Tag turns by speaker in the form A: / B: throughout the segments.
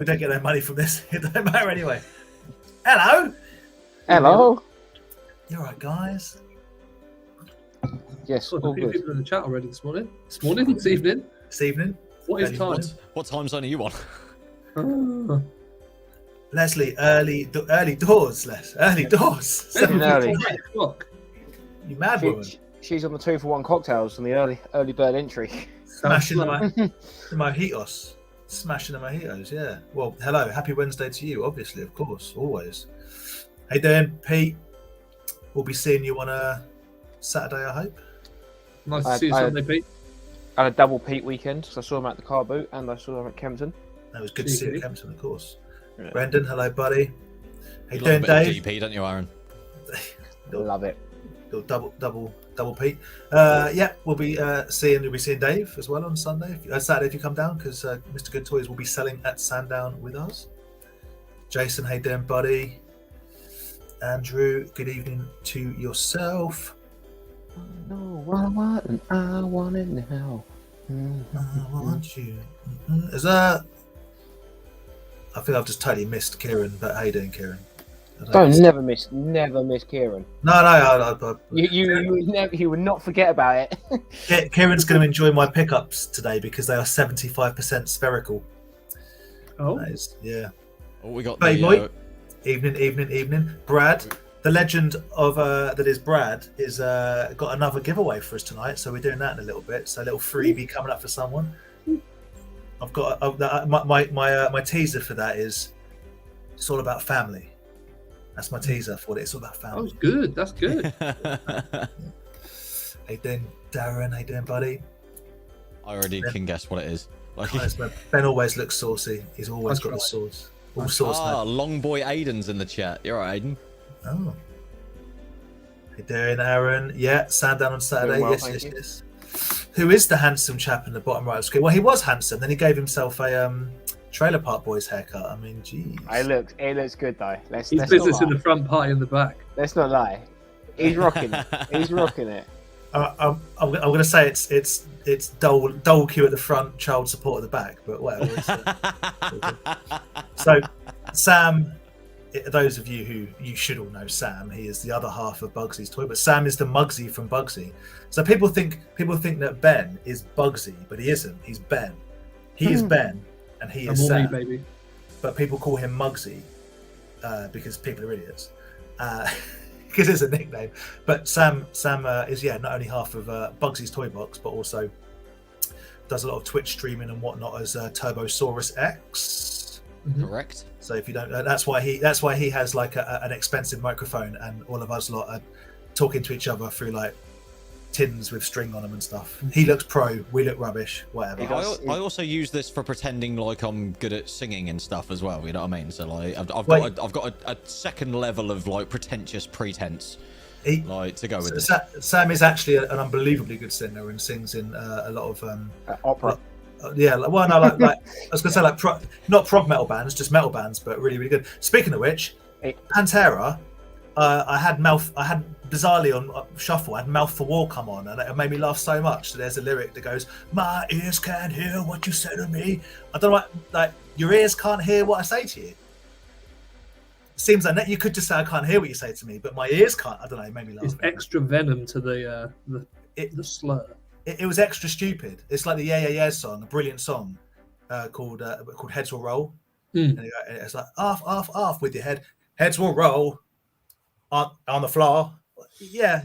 A: We don't get no money from this. It don't matter anyway. Hello.
B: Hello.
A: You all right, guys?
B: Yes,
C: Oh,
B: all
C: a few
B: good.
C: people in the chat already this morning. This morning? This evening?
A: This evening.
C: What is
A: Early
C: time?
A: morning.
D: What time zone are you on?
A: Leslie, early doors, Les. Early doors. 7
B: early.
C: 8 o'clock.
A: You mad woman.
B: She's on the 2-for-1 cocktails on the early bird entry.
A: Smashing the,
C: Sounds
A: the mojitos. Smashing the mojitos, yeah. Well, hello. Happy Wednesday to you, obviously, of course, always. Hey, Dan, Pete. We'll be seeing you on a Saturday, I hope.
C: nice to see you Sunday, Pete.
B: I had a double Pete weekend, so I saw him at the car boot and I saw him at Kempton.
A: That was good to see you,
C: Cheeky.
A: Kempton, of course.
B: Yeah.
A: Brendan, hello, buddy. Hey,
D: You love a
A: doing,
D: bit of
A: Dave?
D: GP, don't you, Aaron?
B: Love it.
A: Double Pete. Yeah, we'll be seeing Dave as well on Sunday, Saturday if you come down, because Mr. Good Toys will be selling at Sandown with us. Jason, hey, doing, buddy? Andrew, good evening to yourself.
B: No, what I want and I want it now.
A: I want you. Is that? I think I've just totally missed Kieran, but how you doing, Kieran?
B: Don't never miss Kieran.
A: No.
B: You would not forget about it.
A: Kieran's going to enjoy my pickups today because they are 75% spherical.
C: Oh,
A: That is, yeah.
D: Oh, we got
A: Hey,
D: the.
A: boy. Evening. Brad, the legend of that is Brad, is got another giveaway for us tonight, so we're doing that in a little bit. So a little freebie coming up for someone. I've got my teaser for that is it's all about family. That's my teaser for it. It's all about
C: that
A: family.
C: was good. That's good.
A: Hey, doing, Darren? Hey, doing, buddy?
D: I already can guess what it is. Like,
A: Nice, man. Ben always looks saucy. He's always
C: That's
A: got the
C: right.
A: sauce. All sauce, man.
D: Long boy Aiden's in the chat. You're right, Aiden.
A: Oh. Hey, doing, Aaron? Yeah, Sandown on Saturday.
B: Doing well,
A: yes,
B: thank
A: yes,
B: you.
A: yes. Who is the handsome chap in the bottom right of the screen? Well, he was handsome. Then he gave himself a Trailer Park Boys haircut. I mean, geez.
B: It looks good though. Let's
C: He's
B: not
C: business in
B: lie.
C: the front, party in the back.
B: Let's not lie. He's rocking it. He's rocking it.
A: I'm going to say it's Dole Q at the front, child support at the back, but whatever. So, Sam, those of you who you should all know Sam, he is the other half of Bugsy's toy, but Sam is the Mugsy from Bugsy. So people think that Ben is Bugsy, but he isn't. He's Ben. He is Ben, and he
C: I'm
A: is
C: all me,
A: Sam.
C: baby.
A: But people call him Mugsy because people are idiots. Because it's a nickname. But Sam is not only half of Bugsy's Toy Box, but also does a lot of Twitch streaming and whatnot as Turbosaurus X.
D: Correct.
A: So if you don't, that's why he has like an expensive microphone, and all of us lot are talking to each other through like tins with string on them and stuff. He looks pro, we look rubbish, whatever.
D: I also use this for pretending like I'm good at singing and stuff as well. You know what I mean? So like, I've got a second level of like pretentious pretense, like to go with this.
A: Sam is actually an unbelievably good singer and sings in a lot of
B: Opera.
A: yeah, like I was gonna say like not prog metal bands, just metal bands, but really really good. Speaking of which, Pantera, I had bizarrely on shuffle, I had Mouth for War come on, and it made me laugh so much. So there's a lyric that goes, "My ears can't hear what you say to me." I don't know, like your ears can't hear what I say to you. Seems like you could just say I can't hear what you say to me, but my ears can't. I don't know. It made me laugh.
C: It's extra venom to the slur.
A: It was extra stupid. It's like the Yeah Yeah Yeah song, a brilliant song called Heads Will Roll. And it's like off with your head. Heads will roll on the floor. Yeah.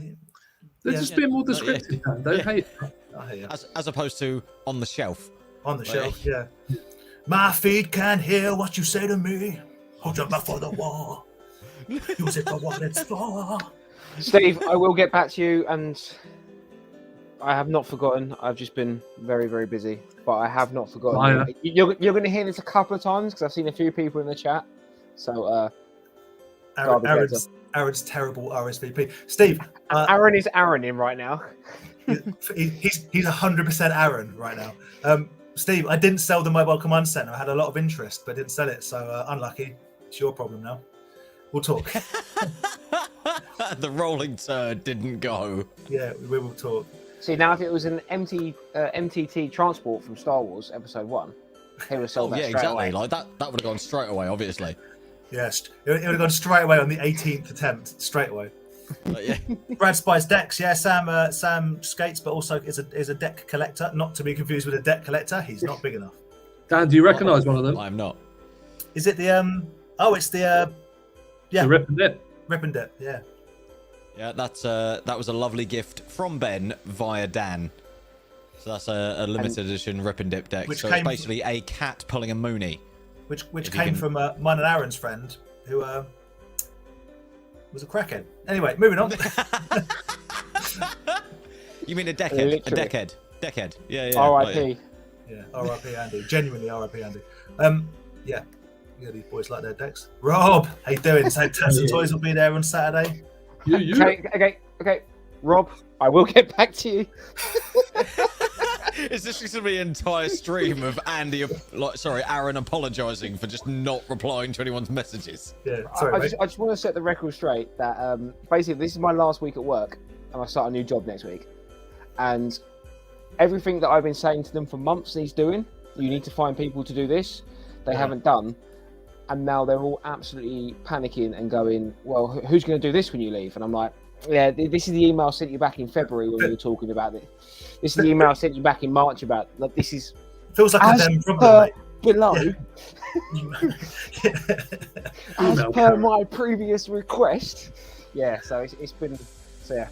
C: They're just being more descriptive, man. Don't hate it.
A: I hear you.
D: As opposed to on the shelf.
A: On the shelf, yeah. My feet can't hear what you say to me. Hold your mouth for the wall. Use it for what it's for.
B: Steve, I will get back to you, and I have not forgotten. I've just been very, very busy, but I have not forgotten.
C: Liar.
B: You're going to hear this a couple of times because I've seen a few people in the chat. So,
A: Aaron's terrible RSVP. Steve,
B: Aaron is Aaroning right now.
A: he's 100% Aaron right now. Steve, I didn't sell the mobile command center. I had a lot of interest, but didn't sell it. So unlucky. It's your problem now. We'll talk.
D: The rolling turd didn't go.
A: Yeah, we will talk.
B: See, now if it was an MTT transport from Star Wars Episode 1, he was sold
D: Oh
B: that
D: yeah,
B: straight
D: exactly.
B: away.
D: Like that would have gone straight away, obviously.
A: Yes, it would have gone straight away on the 18th attempt, straight away.
D: But, yeah.
A: Brad Spice decks, yeah. Sam skates, but also is a deck collector. Not to be confused with a deck collector. He's not big enough.
C: Dan, do you recognise one of them?
D: I'm not.
A: Is it the Oh, it's the yeah.
C: The Rip and Dip.
A: Rip and Dip, yeah.
D: Yeah, that was a lovely gift from Ben via Dan. So that's a limited edition Rip and Dip deck.
A: Which
D: So it's basically a cat pulling a Mooney.
A: Which came from mine and Aaron's friend, who was a crackhead. Anyway, moving on.
D: You mean a deckhead?
B: Literally.
D: A deckhead. Deckhead. Yeah.
B: R.I.P.
A: Yeah, R.I.P. Andy. Genuinely R.I.P. Andy. Yeah, these boys like their decks. Rob, how you doing? So Tats and Toys will be there on Saturday.
B: Okay. Rob, I will get back to you.
D: Is this just going to be an entire stream of Aaron apologising for just not replying to anyone's messages?
A: Yeah, sorry,
B: I just want to set the record straight that basically this is my last week at work and I start a new job next week. And everything that I've been saying to them for months he's doing, you need to find people to do this, they haven't done. And now they're all absolutely panicking and going, well, who's going to do this when you leave? And I'm like, yeah, this is the email I sent you back in February when we were talking about it. This is the email I sent you back in March about. Like, this is
A: feels like a damn problem, mate.
B: Below,
A: Yeah.
B: as per my previous request. Yeah, so it's been, so yeah.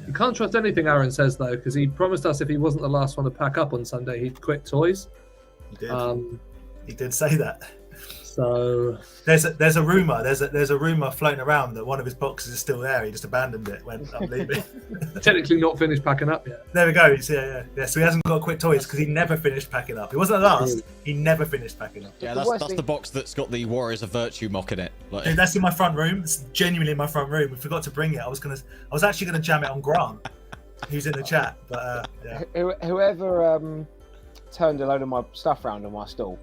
C: You can't trust anything Aaron says though, because he promised us if he wasn't the last one to pack up on Sunday, he'd quit toys.
A: He did. He did say that.
C: So
A: there's a rumor. There's a rumor floating around that one of his boxes is still there. He just abandoned it when I'm leaving.
C: technically not finished packing up yet.
A: There we go. Yeah. So he hasn't got to quit toys because he never finished packing up. He wasn't the last. He never finished packing up.
D: Yeah, that's the box that's got the Warriors of Virtue mock in it. Like...
A: Dude, that's in my front room. It's genuinely in my front room. We forgot to bring it. I was actually gonna jam it on Grant, who's in the chat. But yeah.
B: Whoever turned a load of my stuff around on my stall.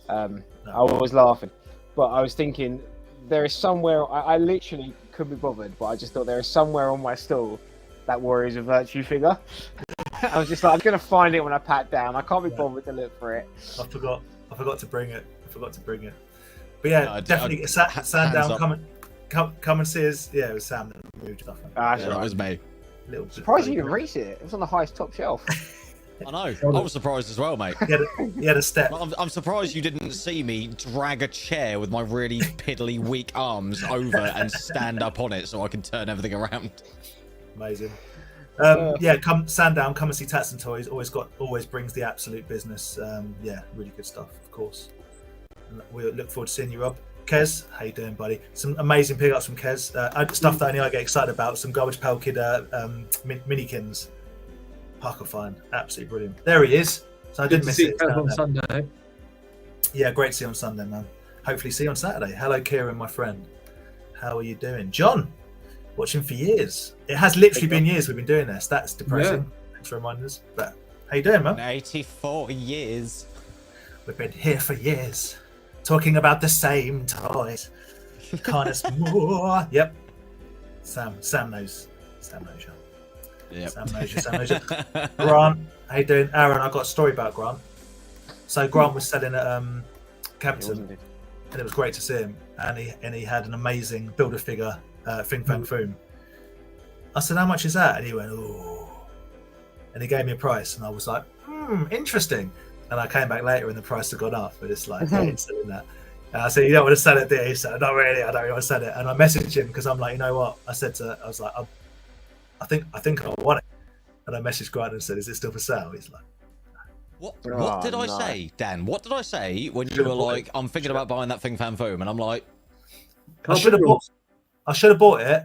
B: I was laughing, but I was thinking there is somewhere, I literally couldn't be bothered, but I just thought there is somewhere on my stall that Warriors of Virtue figure. I was just like, I'm going to find it when I pack down. I can't be bothered to look for it.
A: I forgot to bring it. But yeah, no, definitely Sandown, come and see us. Yeah, it was Sam that moved stuff.
D: That was me.
B: Surprised you didn't reach it. It was on the highest top shelf.
D: I know. I was surprised as well, mate.
A: He had a step.
D: I'm surprised you didn't see me drag a chair with my really piddly, weak arms over and stand up on it so I can turn everything around.
A: Amazing. Come Sandown. Come and see Tats and Toys. Always brings the absolute business. Really good stuff, of course. And we look forward to seeing you, Rob. Kez, how you doing, buddy? Some amazing pickups from Kez. Stuff that I get excited about. Some Garbage Pail Kid minikins. Parker fine, absolutely brilliant. There he is. So I didn't miss it.
C: On Sunday.
A: Yeah, great to see you on Sunday, man. Hopefully see you on Saturday. Hello, Kieran, my friend. How are you doing? John, watching for years. It has literally been years we've been doing this. That's depressing. Yeah. Thanks for reminding us. But how you doing, man?
D: 84 years.
A: We've been here for years, talking about the same toys. Kindness more. Yep. Sam knows. Sam knows you.
D: Yep.
A: Sam knows you. Grant, how you doing? Aaron, I got a story about Grant. So Grant was selling at Kempton, and it was great to see him. And he had an amazing Build-A-Figure Fin Fang Foom. I said, how much is that? And he went, ooh. And he gave me a price, and I was like, interesting. And I came back later, and the price had gone up. But it's like, I ain't selling that. And I said, you don't want to sell it, do you? He said, not really. I don't really want to sell it. And I messaged him because I'm like, you know what? I was like, I think I want it. And I messaged Grant and said, is it still for sale? He's like,
D: what did I say, Dan? What did I say when you were like, I'm thinking about buying that Fin Fan Foom? And I'm like,
A: I should have bought it,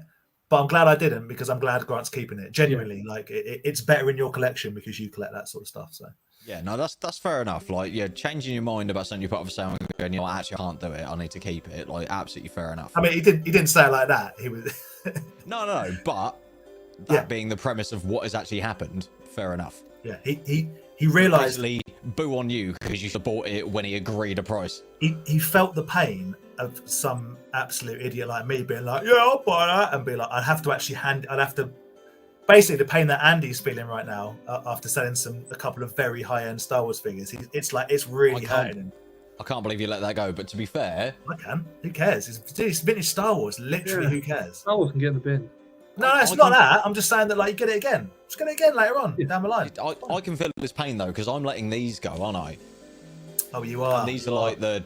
A: but I'm glad I didn't because I'm glad Grant's keeping it. Genuinely, like it's better in your collection because you collect that sort of stuff. So
D: yeah, no, that's fair enough. Like, yeah, changing your mind about something you put up for sale and you're like, actually, I can't do it. I need to keep it. Like, absolutely fair enough.
A: I mean, he didn't say it like that. He was
D: no, but that being the premise of what has actually happened, fair enough.
A: Yeah, he realised.
D: Basically, boo on you because you should have bought it when he agreed a price.
A: He felt the pain of some absolute idiot like me being like, yeah, I'll buy that, and be like, I'd have to basically the pain that Andy's feeling right now after selling a couple of very high-end Star Wars figures. It's really hurting him.
D: I can't believe you let that go. But to be fair,
A: I can. Who cares? It's vintage Star Wars. Literally, who cares?
C: Star Wars can get in the bin.
A: No, it's not that. I'm just saying that like you get it again. Just get it again later on down the line.
D: I can feel this pain though because I'm letting these go, aren't I?
A: Oh, you are.
D: And these are like the.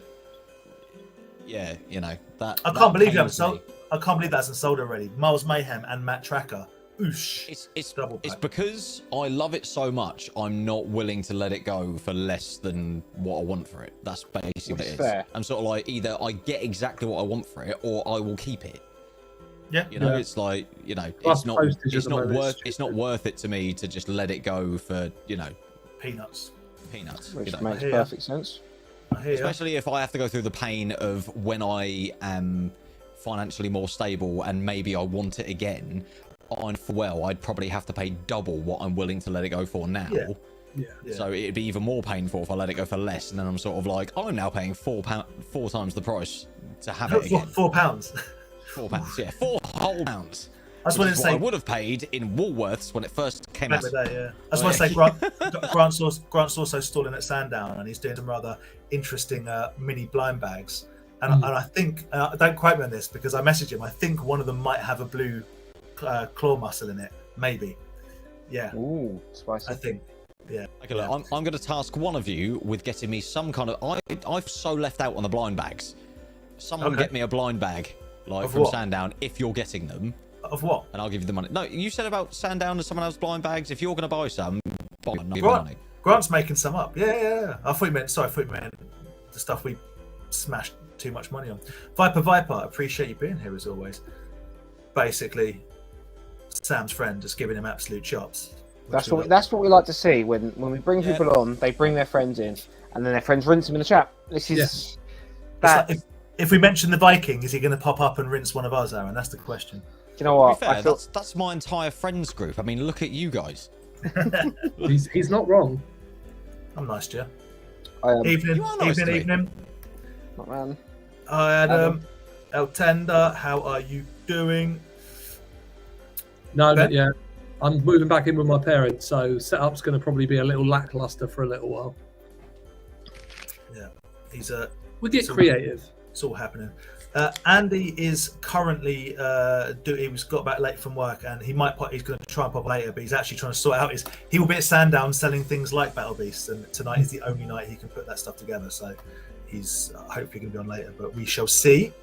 D: Yeah, you know that.
A: I can't believe you haven't sold. I can't believe that hasn't sold already. Miles Mayhem and Matt Tracker. Oosh.
D: It's because I love it so much. I'm not willing to let it go for less than what I want for it. That's basically what it is.
B: Fair.
D: I'm sort of like either I get exactly what I want for it, or I will keep it.
A: Yeah.
D: You know, it's like it's not worth it to me to just let it go for
A: peanuts.
B: Which makes perfect sense.
D: Especially if I have to go through the pain of when I am financially more stable and maybe I want it again. I'd probably have to pay double what I'm willing to let it go for now.
C: Yeah.
D: So it'd be even more painful if I let it go for less, and then I'm sort of like, I'm now paying £4 times the price to have it again.
A: £4.
D: £4, yeah, £4 whole pounds.
A: I just wanted to say
D: I would have paid in Woolworths when it first came out.
A: I just want to say Grant's also stalling at Sandown, and he's doing some rather interesting mini blind bags. And I think don't quote me on this because I messaged him. I think one of them might have a blue claw muscle in it, maybe. Yeah.
B: Ooh, spicy.
A: I think. Yeah.
D: Okay, look, I'm going to task one of you with getting me some kind of. I've so left out on the blind bags. Someone get me a blind bag, like from Sandown, if you're getting them.
A: Of what?
D: And I'll give you the money. No, you said about Sandown and someone else blind bags. If you're going to buy some, buy them, give money.
A: Grant's making some up. Yeah. I thought you meant the stuff we smashed too much money on. Viper, appreciate you being here as always. Basically, Sam's friend just giving him absolute chops.
B: That's what we like to see when we bring people on. They bring their friends in, and then their friends rinse them in the chat. This is that.
A: Like if we mention the Viking, is he going to pop up and rinse one of us, Aaron? That's the question.
B: Do you know what?
D: Fair, that's my entire friends group. I mean, look at you guys.
C: he's not wrong.
A: I'm nice, Joe.
D: Evening.
B: Not man.
A: Hi, Adam. El Tender, how are you doing?
C: No, not yet. I'm moving back in with my parents, so setup's going to probably be a little lackluster for a little while.
A: Yeah,
C: we get creative.
A: It's all happening. Andy is currently he's got back late from work, and he's going to try and pop later, but he's actually trying to sort out he will be at Sandown selling things like Battle Beasts, and tonight is the only night he can put that stuff together. So he's hopefully going to be on later, but we shall see.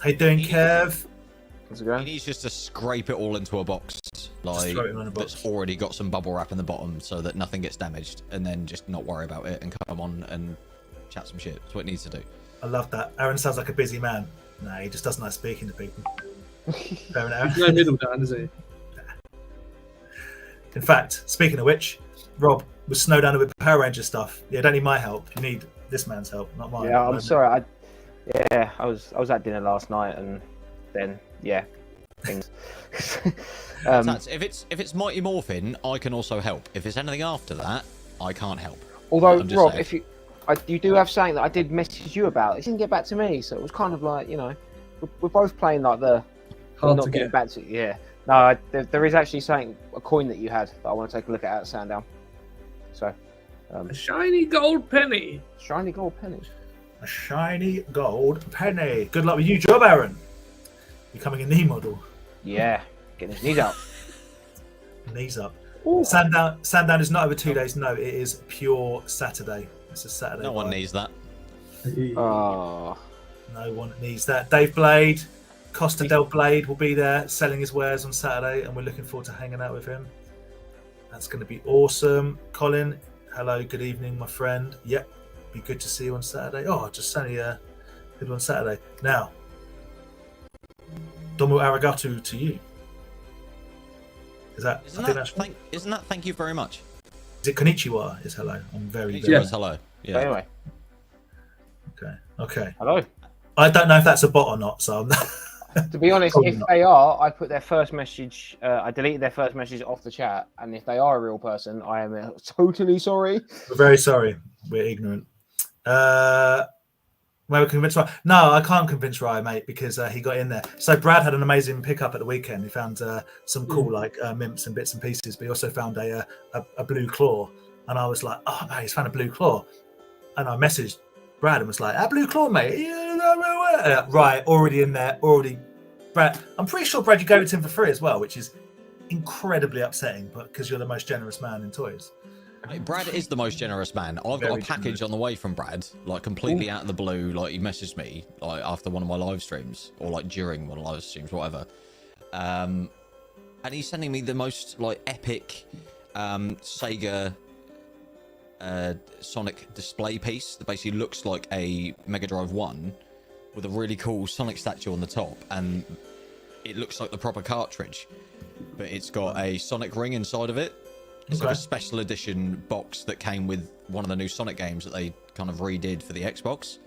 A: How you doing, Kev?
B: How's it going?
D: He needs just to scrape it all into a box, that's already got some bubble wrap in the bottom, so that nothing gets damaged, and then just not worry about it and come on and chat some shit. That's what it needs to do.
A: I love that. Aaron sounds like a busy man. No, he just doesn't like speaking to people. Fair enough.
C: No middle down, is he?
A: In fact, speaking of which, Rob was snowed under with Power Ranger stuff. Yeah, don't need my help. You need this man's help, not mine.
B: Yeah, I'm sorry. I was at dinner last night, and then things.
D: If it's Mighty Morphin, I can also help. If it's anything after that, I can't help.
B: Although, Rob, if you do have something that I did message you about, it didn't get back to me, so it was kind of like, we're both playing like the
C: hard to get
B: back to. Yeah, no, there is actually a coin that you had that I want to take a look at Sandown. So,
C: a shiny gold penny.
B: Shiny gold penny.
A: A shiny gold penny. Good luck with your job, Aaron. Becoming a knee model.
B: Yeah, getting his knees up.
A: Knees up. Ooh. Sandown is not over 2 days. No, it is pure Saturday. It's a Saturday.
D: No one needs that.
B: Oh.
A: No one needs that. Dave Blade, Costa del Blade will be there selling his wares on Saturday, and we're looking forward to hanging out with him. That's going to be awesome. Colin, hello, good evening, my friend. Yep, be good to see you on Saturday. Oh, just sunny, good on Saturday. Now, Domu Aragatu to you. Isn't
D: that thank you very much?
A: Is it Konnichiwa? Is hello. I'm very
D: hello. Yeah.
B: Anyway.
A: Okay.
B: Hello.
A: I don't know if that's a bot or not, so I'm not...
B: To be honest, if they are, I put their first message. I deleted their first message off the chat, and if they are a real person, I am totally sorry.
A: We're very sorry. We're ignorant. Where we convince Ryan? No, I can't convince Ryan, mate, because he got in there. So Brad had an amazing pickup at the weekend. He found some cool mints and bits and pieces, but he also found a blue claw. And I was like, oh man, he's found a blue claw. And I messaged Brad and was like, blue claw, mate. Right, already in there, already. Brad, I'm pretty sure, Brad, you gave it to him for free as well, which is incredibly upsetting, but because you're the most generous man in toys.
D: Hey, Brad is the most generous man. I've got a package on the way from Brad, like completely out of the blue. Like he messaged me like after one of my live streams, or like during one of the live streams, whatever. And he's sending me the most like epic Sega Sonic display piece that basically looks like a Mega Drive 1 with a really cool Sonic statue on the top, and it looks like the proper cartridge, but it's got a Sonic ring inside of it. It's like a special edition box that came with one of the new Sonic games that they kind of redid for the Xbox.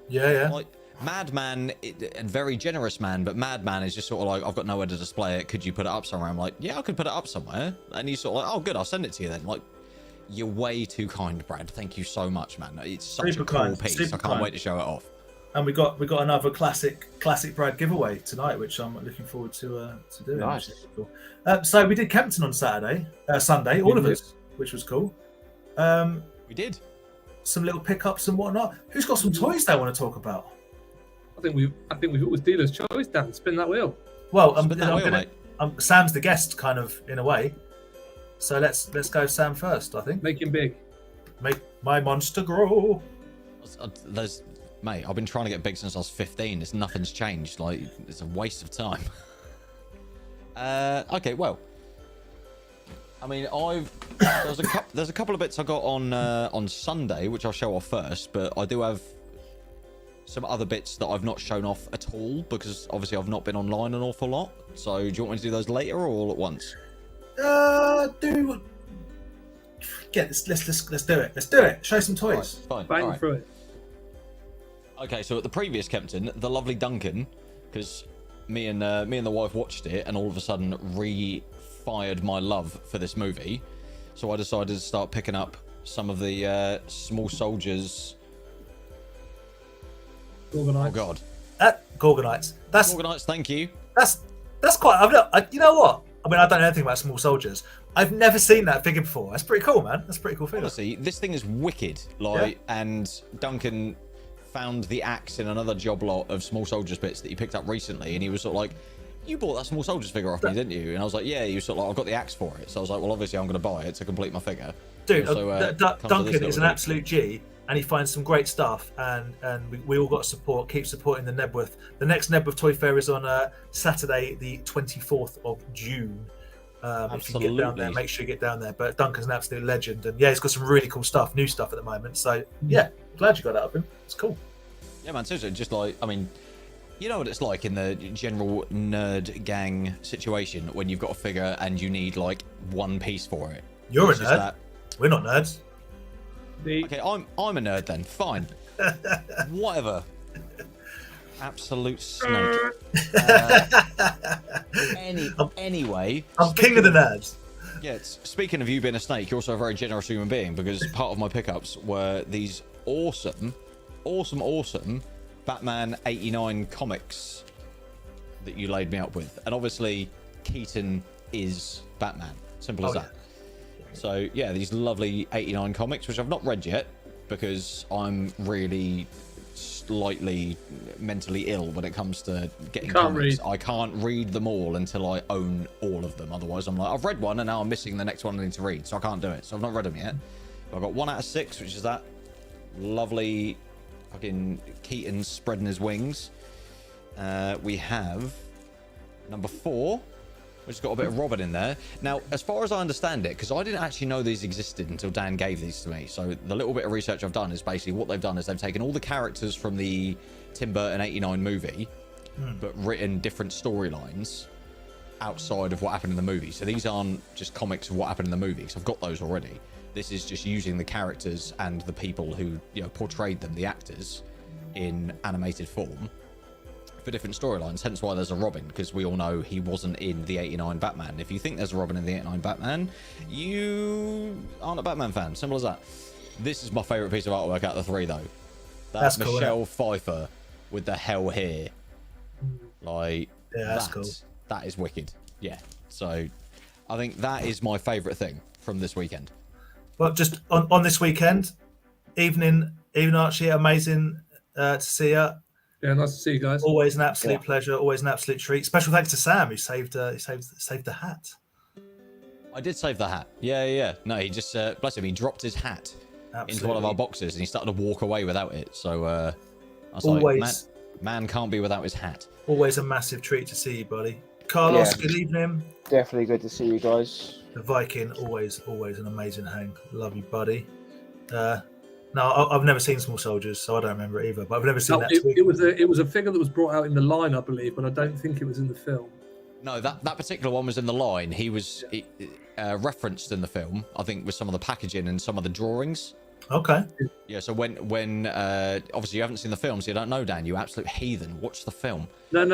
A: Yeah.
D: Like Madman, a very generous man, but Madman is just sort of like, I've got nowhere to display it. Could you put it up somewhere? I'm like, yeah, I could put it up somewhere. And he's sort of like, oh, good, I'll send it to you then. Like, you're way too kind, Brad. Thank you so much, man. It's such a cool piece. I can't wait to show it off. And
A: we got another classic Brad giveaway tonight, which I'm looking forward to doing.
B: Nice.
A: Cool. So we did Kempton on Sunday, all of us, which was cool.
D: We did
A: some little pickups and whatnot. Who's got some toys they want to talk about?
C: I think we've always dealer's choice, Dan. Spin that wheel.
A: Well,
D: mate.
A: Sam's the guest, kind of in a way. So let's go Sam first. I think.
C: Make him big.
A: Make my monster grow.
D: Mate, I've been trying to get big since I was 15. Nothing's changed. Like, it's a waste of time. Okay, well, I mean, there's a couple of bits I got on Sunday, which I'll show off first, but I do have some other bits that I've not shown off at all because obviously I've not been online an awful lot. So, do you want me to do those later or all at once?
A: Let's do it. Let's do it. Show some toys.
D: Fine.
C: Bang through it.
D: Okay, so at the previous Kempton, the lovely Duncan, because me and the wife watched it, and all of a sudden re-fired my love for this movie. So I decided to start picking up some of the small soldiers.
C: Gorgonites.
D: Oh God.
A: Gorgonites.
D: Gorgonites. Thank you.
A: That's quite. You know what? I mean, I don't know anything about small soldiers. I've never seen that figure before. That's pretty cool, man. That's a pretty cool figure.
D: Honestly, this thing is wicked. And Duncan found the axe in another job lot of small soldiers bits that he picked up recently, and he was sort of like, you bought that small soldiers figure off me, didn't you? And I was like, yeah. He was sort of like, I've got the axe for it. So I was like, well, obviously I'm going to buy it to complete my figure.
A: Dude,
D: Also,
A: Duncan is an absolute G, and he finds some great stuff, and we all got to support, keep supporting the Nebworth. The next Nebworth Toy Fair is on Saturday, the 24th of June. If you can get down there, make sure you get down there. But Duncan's an absolute legend, and yeah, he's got some really cool stuff, new stuff at the moment. So yeah, glad you got that of him. It's cool.
D: Yeah, man, seriously, just like, I mean, you know what it's like in the general nerd gang situation when you've got a figure and you need like one piece for it.
A: You're a nerd. We're not nerds.
D: Okay, I'm a nerd then. Fine. Whatever. Absolute snake. Anyway.
A: I'm king of the nerds.
D: Yeah, speaking of you being a snake, you're also a very generous human being because part of my pickups were these awesome Batman 89 comics that you laid me up with. And obviously, Keaton is Batman. Simple as that. So, yeah, these lovely 89 comics, which I've not read yet because I'm really slightly mentally ill when it comes to getting comics. I can't read them all until I own all of them. Otherwise, I'm like, I've read one and now I'm missing the next one I need to read. So I can't do it. So I've not read them yet. But I've got 1 out of 6, which is that lovely fucking Keaton spreading his wings. We have number 4, which has got a bit of Robin in there. Now, as far as I understand it, because I didn't actually know these existed until Dan gave these to me. So the little bit of research I've done is basically what they've done is they've taken all the characters from the Tim Burton 89 movie, but written different storylines outside of what happened in the movie. So these aren't just comics of what happened in the movie, because I've got those already. This is just using the characters and the people who, you know, portrayed them, the actors, in animated form for different storylines. Hence why there's a Robin, because we all know he wasn't in the 89 Batman. If you think there's a Robin in the 89 Batman, you aren't a Batman fan. Simple as that. This is my favourite piece of artwork out of the 3, though.
A: That's cool,
D: Michelle Pfeiffer with the hell hair. Like,
A: Yeah, that's cool.
D: That is wicked. Yeah. So I think that is my favourite thing from this weekend.
A: Well, just on this weekend, evening Archie, amazing to see you.
C: Yeah, nice to see you guys.
A: Always an absolute pleasure. Always an absolute treat. Special thanks to Sam who saved the hat.
D: I did save the hat. Yeah. No, he just bless him. He dropped his hat into one of our boxes and he started to walk away without it. So I was like, man can't be without his hat.
A: Always a massive treat to see you, buddy. Carlos, good evening.
B: Definitely good to see you guys.
A: The Viking, always an amazing hang. Love you, buddy. No, I've never seen Small Soldiers, so I don't remember it either. But I've never seen that.
C: It was a figure that was brought out in the line, I believe, but I don't think it was in the film. No,
D: that particular one was in the line. He was referenced in the film, I think, with some of the packaging and some of the drawings.
A: Okay.
D: Yeah. So when obviously you haven't seen the film, so you don't know, Dan. You absolute heathen. Watch the film.
C: No,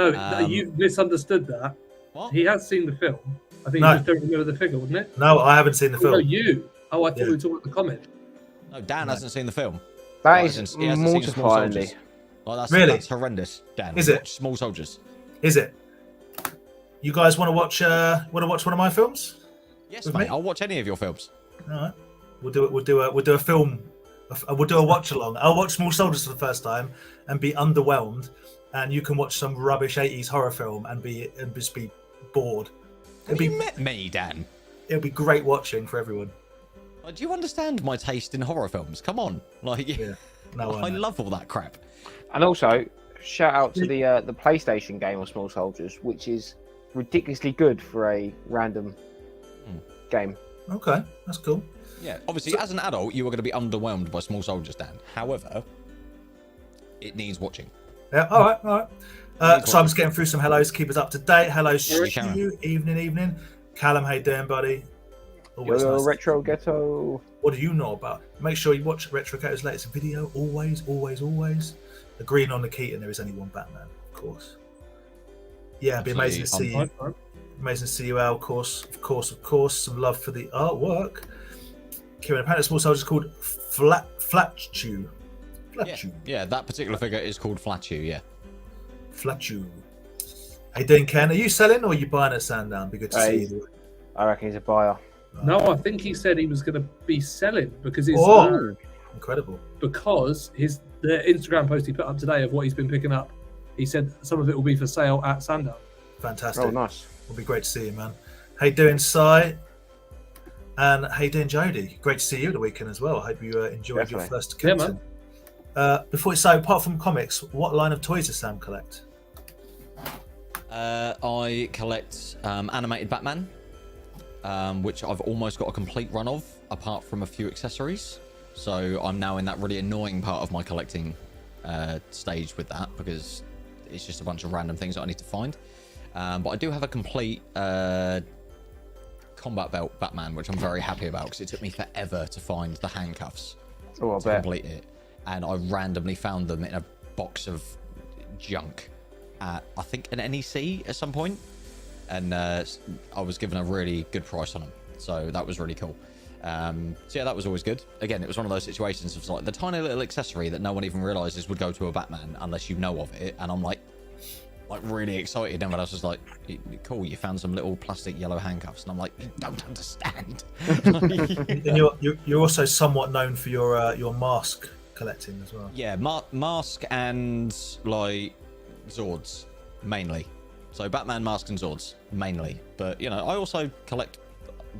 C: you misunderstood that.
D: What?
C: He has seen the film. I think you just don't remember the figure, wasn't it?
A: No, I haven't seen the film.
C: No, you. Oh, I thought we were talking about the comic.
D: No, Dan hasn't seen the film.
B: That is mortifying.
A: Really?
D: That's horrendous, Dan.
A: Is it?
D: Watch Small Soldiers.
A: Is it? You guys want to watch one of my films?
D: Yes, mate. I'll watch any of your films.
A: All right. We'll do a film. We'll do a watch along. I'll watch Small Soldiers for the first time and be underwhelmed, and you can watch some rubbish 80s horror film and just be bored.
D: Have you met me, Dan?
A: It'll be great watching for everyone.
D: Do you understand my taste in horror films? Come on, I love all that crap.
B: And also, shout out to the PlayStation game of Small Soldiers, which is ridiculously good for a random game.
A: Okay, that's cool.
D: Yeah, obviously, as an adult, you are going to be underwhelmed by Small Soldiers, Dan. However, it needs watching.
A: Yeah, all right. So I'm just getting through some hellos. Keep us up to date. Hello, Stu. Evening. Callum, how you doing, buddy? Always nice.
B: Retro Ghetto.
A: What do you know about? Make sure you watch Retro Ghetto's latest video. Always. Agreeing on the Keaton, there is only one Batman, of course. Yeah, it'd be amazing to see you. Amazing to see you, Al. Of course. Some love for the artwork. Kieran, apparently Small Soldier is called Flatchew.
D: Yeah, that particular figure is called Flatchew, yeah.
A: Flatchew. Hey, Dean Ken, are you selling or are you buying at Sandown? Be good to see you.
B: I reckon he's a buyer.
C: No, I think he said he was going to be selling because he's
A: incredible.
C: Because the Instagram post he put up today of what he's been picking up, he said some of it will be for sale at Sandown.
A: Fantastic.
B: Oh, nice.
A: It'll be great to see you, man. Hey, doing Si, and hey, doing Jody. Great to see you the weekend as well. I hope you enjoyed your first Kempton. Before we say, apart from comics, what line of toys does Sam collect?
D: I collect animated Batman, which I've almost got a complete run of, apart from a few accessories. So I'm now in that really annoying part of my collecting stage with that, because it's just a bunch of random things that I need to find. But I do have a complete combat belt Batman, which I'm very happy about, because it took me forever to find the handcuffs to complete it. And I randomly found them in a box of junk at, I think, an NEC at some point. And I was given a really good price on them. So that was really cool. So yeah, that was always good. Again, it was one of those situations of like the tiny little accessory that no one even realizes would go to a Batman unless you know of it. And I'm like really excited. And everyone else was like, cool, you found some little plastic yellow handcuffs. And I'm like, you don't understand.
A: And you're also somewhat known for your mask collecting as well.
D: Yeah, mask and like Zords mainly. So Batman, masks and Zords mainly. But you know, I also collect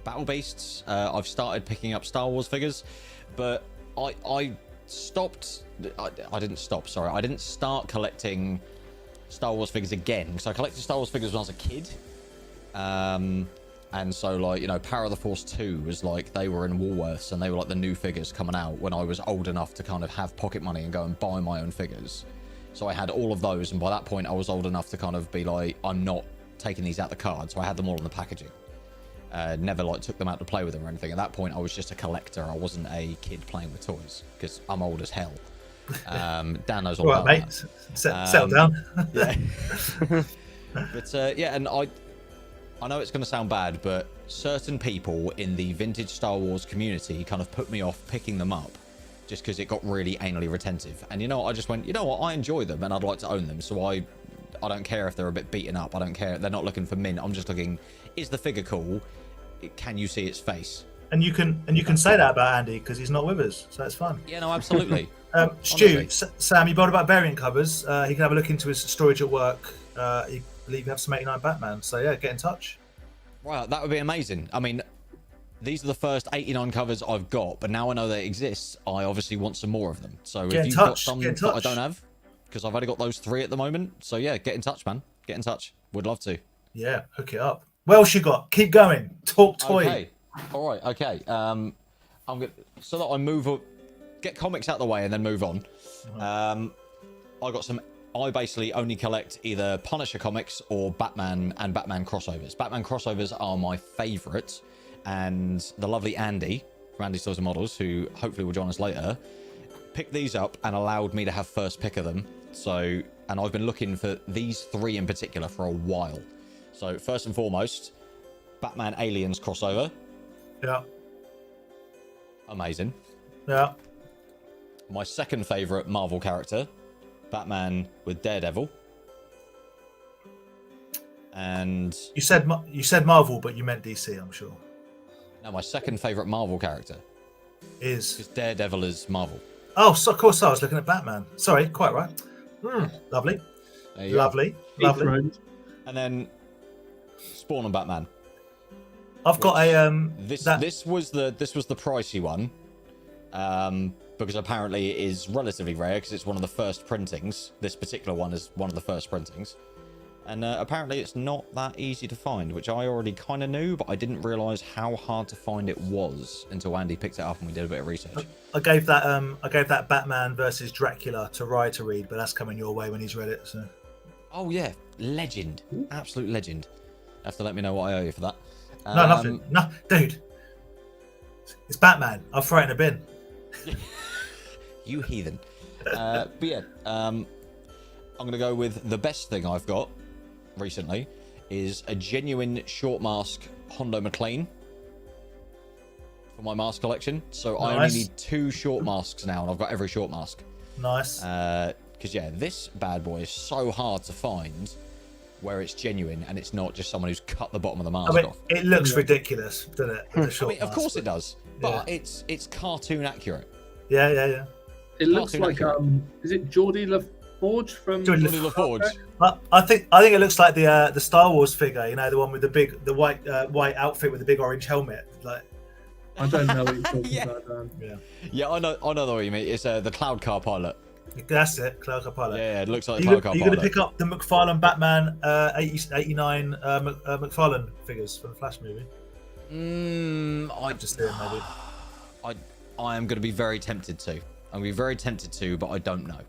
D: battle beasts. I've started picking up Star Wars figures, but I stopped. I didn't stop. Sorry, I didn't start collecting Star Wars figures again, because I collected Star Wars figures when I was a kid. And so, like, you know, Power of the Force 2 was like, they were in Woolworths and they were like the new figures coming out when I was old enough to kind of have pocket money and go and buy my own figures. So I had all of those, and by that point I was old enough to kind of be like, I'm not taking these out the card. So I had them all in the packaging. Never like took them out to play with them or anything. At that point I was just a collector. I wasn't a kid playing with toys, because I'm old as hell. Dan knows all about
A: mate.
D: That.
A: Settle down.
D: Yeah. But yeah, and I know it's going to sound bad, but certain people in the vintage Star Wars community kind of put me off picking them up just because it got really anally retentive. And you know what? I just went, you know what? I enjoy them and I'd like to own them. So I don't care if they're a bit beaten up. I don't care. They're not looking for mint. I'm just looking, is the figure cool? Can you see its face?
A: And you can say that about Andy because he's not with us, so it's fun.
D: Yeah, no, absolutely.
A: Stu, Sam, you bought about variant covers. He can have a look into his storage at work. He believe you have some 89 Batman. So yeah, get in touch.
D: Right, that would be amazing. I mean, these are the first 89 covers I've got, but now I know they exist, I obviously want some more of them. So if you've got some that I don't have, because I've only got those 3 at the moment. So yeah, get in touch, man. Get in touch. Would love to.
A: Yeah, hook it up. What else you got? Keep going. Talk toy.
D: Okay. All right. Okay. I'm gonna so that I move up, get comics out of the way, and then move on. I got some. I basically only collect either Punisher comics or Batman and Batman crossovers. Batman crossovers are my favourite, and the lovely Andy from Andy's Toys and Models, who hopefully will join us later, picked these up and allowed me to have first pick of them. So, and I've been looking for these 3 in particular for a while. So first and foremost, Batman Aliens crossover.
A: Yeah.
D: Amazing.
A: Yeah.
D: My second favourite Marvel character, Batman with Daredevil. And
A: you said Marvel, but you meant DC, I'm sure.
D: No, my second favourite Marvel character
A: is
D: because Daredevil is Marvel.
A: Oh, so of course I was looking at Batman. Sorry, quite right. Lovely, lovely, lovely.
C: And
D: then Spawn and Batman.
A: I've got a
D: This was the pricey one, because apparently it is relatively rare because it's one of the first printings. This particular one is one of the first printings, and apparently it's not that easy to find, which I already kind of knew, but I didn't realise how hard to find it was until Andy picked it up and we did a bit of research.
A: I gave that Batman versus Dracula to Rye to read, but that's coming your way when he's read it. So.
D: Oh yeah, legend, absolute legend. Have to let me know what I owe you for that.
A: No, nothing. No, dude. It's Batman. I'll throw it in a bin.
D: You heathen. But yeah, I'm going to go with the best thing I've got recently is a genuine short mask Hondo McLean for my mask collection. So I only need 2 short masks now, and I've got every short mask.
A: Nice.
D: Because yeah, this bad boy is so hard to find where it's genuine and it's not just someone who's cut the bottom of the mask off.
A: It looks ridiculous, doesn't it?
D: I mean, of course it does, but it's cartoon accurate.
A: Yeah.
C: It looks like is it Geordie LaForge from
D: Geordie LaForge?
A: I think it looks like the Star Wars figure, you know, the one with the white outfit with the big orange helmet. Like,
C: I don't know what you're talking about, Dan.
D: Yeah, I know what you mean. It's the Cloud Car pilot.
A: That's it, Cloud Car pilot.
D: Yeah, it looks like the Cloud Car pilot.
A: You're going to pick up the McFarlane Batman 89 McFarlane figures from the Flash movie? I'm just doing maybe.
D: I am going to be very tempted to. I'm going to be very tempted to, but I don't know.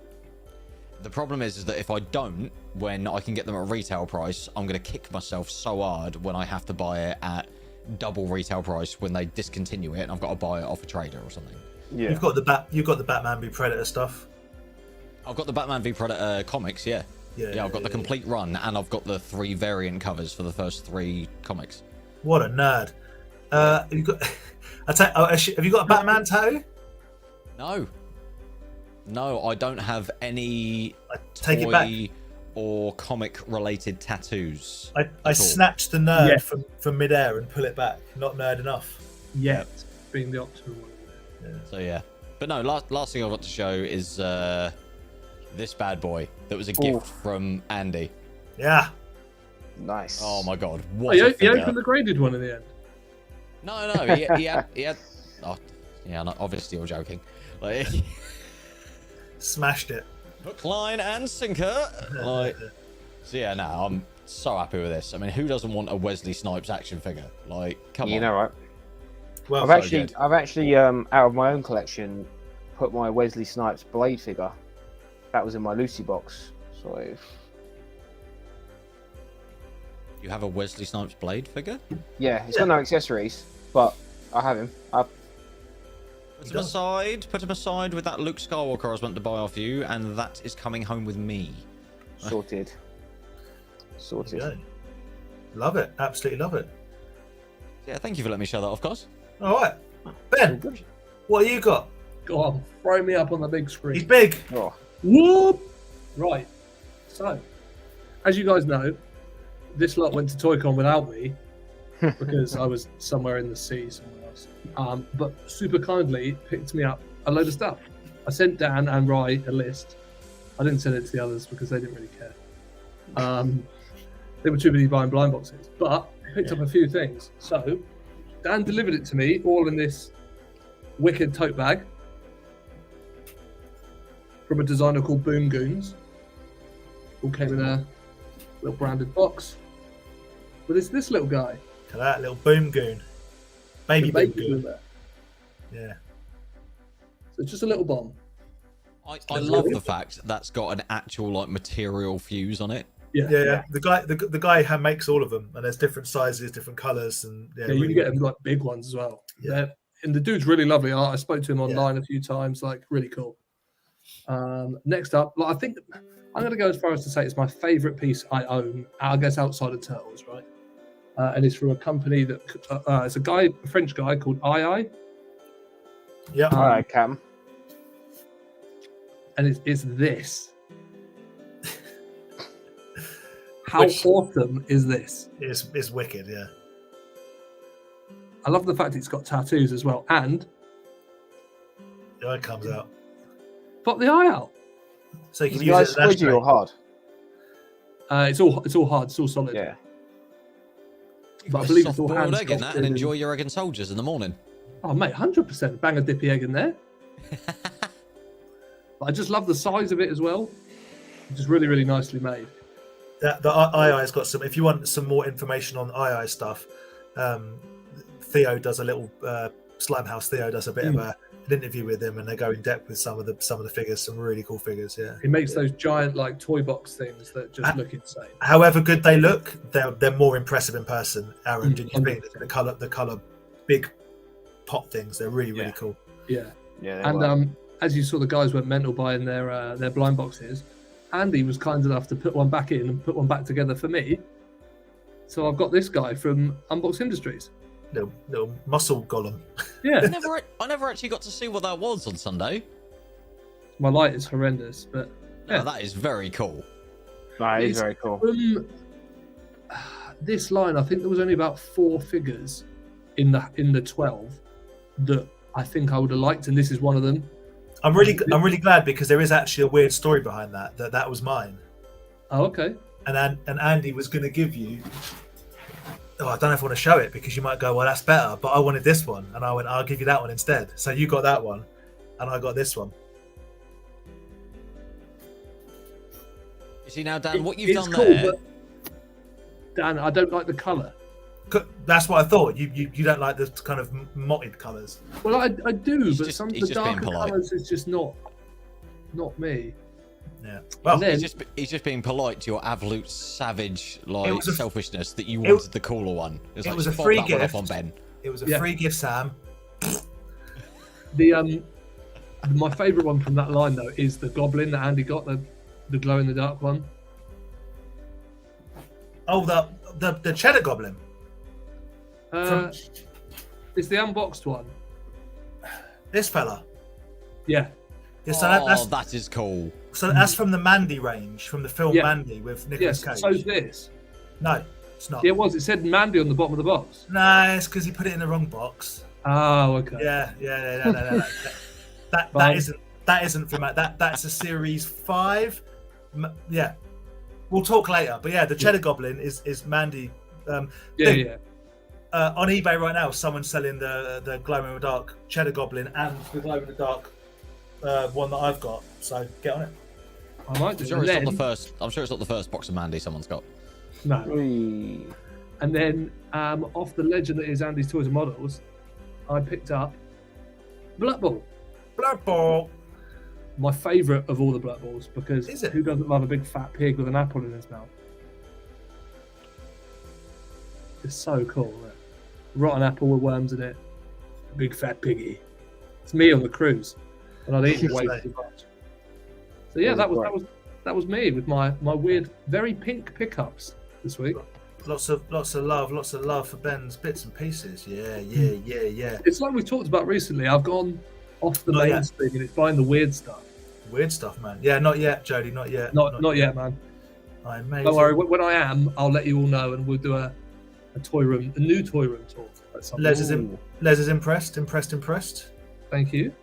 D: The problem is that if I don't, when I can get them at retail price, I'm going to kick myself so hard when I have to buy it at double retail price when they discontinue it, and I've got to buy it off a trader or something.
A: Yeah. You've got the Batman v Predator stuff.
D: I've got the Batman v Predator comics, yeah. I've got the complete run, and I've got the 3 variant covers for the first 3 comics.
A: What a nerd! Have you got? Have you got a Batman tattoo?
D: No, I don't have any
A: take it back.
D: Or comic related tattoos.
A: I snatched the nerd from midair and pull it back. Not nerd enough.
C: Yet being the optimal one.
A: Yeah.
D: So yeah, but no. Last thing I've got to show is this bad boy that was a gift from Andy.
A: Yeah.
B: Nice.
D: Oh my god!
C: What? He opened the graded one in the end.
D: No. He had. Oh, yeah. No, obviously, you're joking. Like,
A: smashed it.
D: Hook, line, and sinker. Like, so yeah, no, I'm so happy with this. I mean, who doesn't want a Wesley Snipes action figure? Like, come on.
B: You know, right?
A: Well,
B: I've actually out of my own collection put my Wesley Snipes Blade figure. That was in my Lucy box. So
D: you have a Wesley Snipes Blade figure?
B: Yeah, it's got no accessories, but I have him.
D: Put him aside with that Luke Skywalker I was meant to buy off you, and that is coming home with me.
B: Sorted.
A: Yeah. Love it. Absolutely love it.
D: Yeah, thank you for letting me show that off, guys.
A: All right. Ben, what have you got?
C: Go on, throw me up on the big
A: He's
C: screen.
A: big.
B: Oh,
C: Whoop! Right. So, as you guys know, this lot went to ToyCon without me because I was somewhere in the sea somewhere else. But super kindly picked me up a load of stuff. I sent Dan and Rye a list. I didn't send it to the others because they didn't really care. They were too busy buying blind boxes. But I picked up a few things. So, Dan delivered it to me all in this wicked tote bag from a designer called Boom Goons. All came in a little branded box. But it's this little guy.
A: Look at that little boom goon. Baby boom
C: Baby
A: goon.
C: boomer.
A: Yeah.
C: So it's just a little bomb.
D: I love the fact that's got an actual like material fuse on it.
A: Yeah. The guy hand makes all of them, and there's different sizes, different colours, and
C: Yeah, you can get them like big ones as well.
A: Yeah.
C: And the dude's really lovely. I spoke to him online a few times, like really cool. Next up, like, I think I'm going to go as far as to say it's my favourite piece I own, I guess outside of Turtles, right? And it's from a company that it's a French guy called II.
A: Yeah.
B: all right, Cam.
C: And it's this. How awesome is this?
A: It's wicked, yeah.
C: I love the fact it's got tattoos as well, and
A: The eye comes out.
C: pop the eye out.
A: So you
B: Is
A: can
B: the
A: use
B: eye
A: it as an
B: squidgy or
A: ashtray.
B: hard?
C: It's all hard, it's all solid.
B: Yeah.
C: But I believe it's
D: Soft
C: all
D: boiled
C: hand
D: egg in that, and
C: sculpted.
D: enjoy your egg and soldiers in the morning.
C: Oh mate, 100%. Bang a dippy egg in there. But I just love the size of it as well. It's just really, really nicely made.
A: The II's got some. If you want some more information on II stuff, Theo does a little Slimehouse. Theo does a bit of an interview with him, and they go in depth with some of the figures. Some really cool figures. Yeah.
C: He makes those giant like toy box things that just look insane.
A: However good they look, they're more impressive in person. Aaron, did you think
C: 100%.
A: the color big pot things? They're really really cool.
C: Yeah.
B: Yeah.
C: And as you saw, the guys went mental buying their blind boxes. Andy was kind enough to put one back in and put one back together for me. So I've got this guy from Unbox Industries.
A: Little muscle golem.
C: Yeah.
D: I never actually got to see what that was on Sunday.
C: My light is horrendous, but
D: Yeah, that is very cool.
B: that is
C: it's-
B: very cool.
C: from this line, I think there was only about 4 figures in the 12 that I think I would have liked, and this is one of them.
A: I'm really glad because there is actually a weird story behind that was mine.
C: Oh, okay.
A: And Andy was going to give you. Oh, I don't know if I want to show it because you might go, well, that's better. But I wanted this one, and I went, I'll give you that one instead. So you got that one, and I got this one.
D: You see now, Dan, what you've
C: It's
D: done
C: cool,
D: there.
C: but Dan, I don't like the colour.
A: That's what I thought. You don't like the kind of motted colours.
C: Well, I do,
D: He's
C: but
D: just-
C: some of
D: he's
C: the
D: just being
C: darker
D: polite.
C: colours is just not me.
A: Yeah. Well,
C: And then-
D: He's just being polite to your absolute savage
A: It was a-
D: selfishness that you
A: it-
D: wanted the cooler one.
A: it
D: like,
A: was a
D: "Fob
A: free
D: that one
A: gift."
D: off on Ben.
A: it was a
C: Yeah.
A: free gift, Sam.
C: The my favourite one from that line though is the goblin that Andy got, the glow in the dark one.
A: Oh, the cheddar goblin.
C: It's the unboxed one.
A: This fella.
C: Yeah.
A: Yeah, so
D: That is cool.
A: that's from the Mandy range, from the film
C: Yeah.
A: Mandy with Nicolas
C: Yes.
A: Cage.
C: So's this.
A: No, it's not.
C: Yeah, it was. It said Mandy on the bottom of the box.
A: No, it's because he put it in the wrong box.
C: Oh, okay.
A: Yeah, no. that
C: Fine.
A: isn't from that's a series 5. Yeah, we'll talk later. But yeah, the cheddar goblin is Mandy.
C: Yeah.
A: On eBay right now, someone's selling the glow in the dark cheddar goblin and the glow in the dark one that I've got. So get on it.
C: I might do.
D: I'm sure
C: And
D: it's
C: then,
D: not the first. I'm sure it's not the first box of Mandy someone's got.
C: No.
B: Whee.
C: And then off the legend that is Andy's Toys and Models, I picked up Blood Ball.
A: Blood Ball.
C: My favourite of all the Blood Balls because
A: Is it?
C: who doesn't love a big fat pig with an apple in his mouth? It's so cool. Isn't it? Rotten apple with worms in it. Big fat piggy. It's me on the cruise, and I'd eat way too much. So yeah, that was me with my weird, very pink pickups this week.
A: Lots of love for Ben's bits and pieces. Yeah.
C: It's like we talked about recently. I've gone off the
A: Not yet.
C: mainstream and it's buying the weird stuff.
A: Weird stuff, man. Yeah, not yet, Jody. Not yet.
C: Not yet, man.
A: Amazing.
C: Don't worry. When I am, I'll let you all know, and we'll do a toy room, a new toy room tour.
A: Les is impressed.
C: Thank you.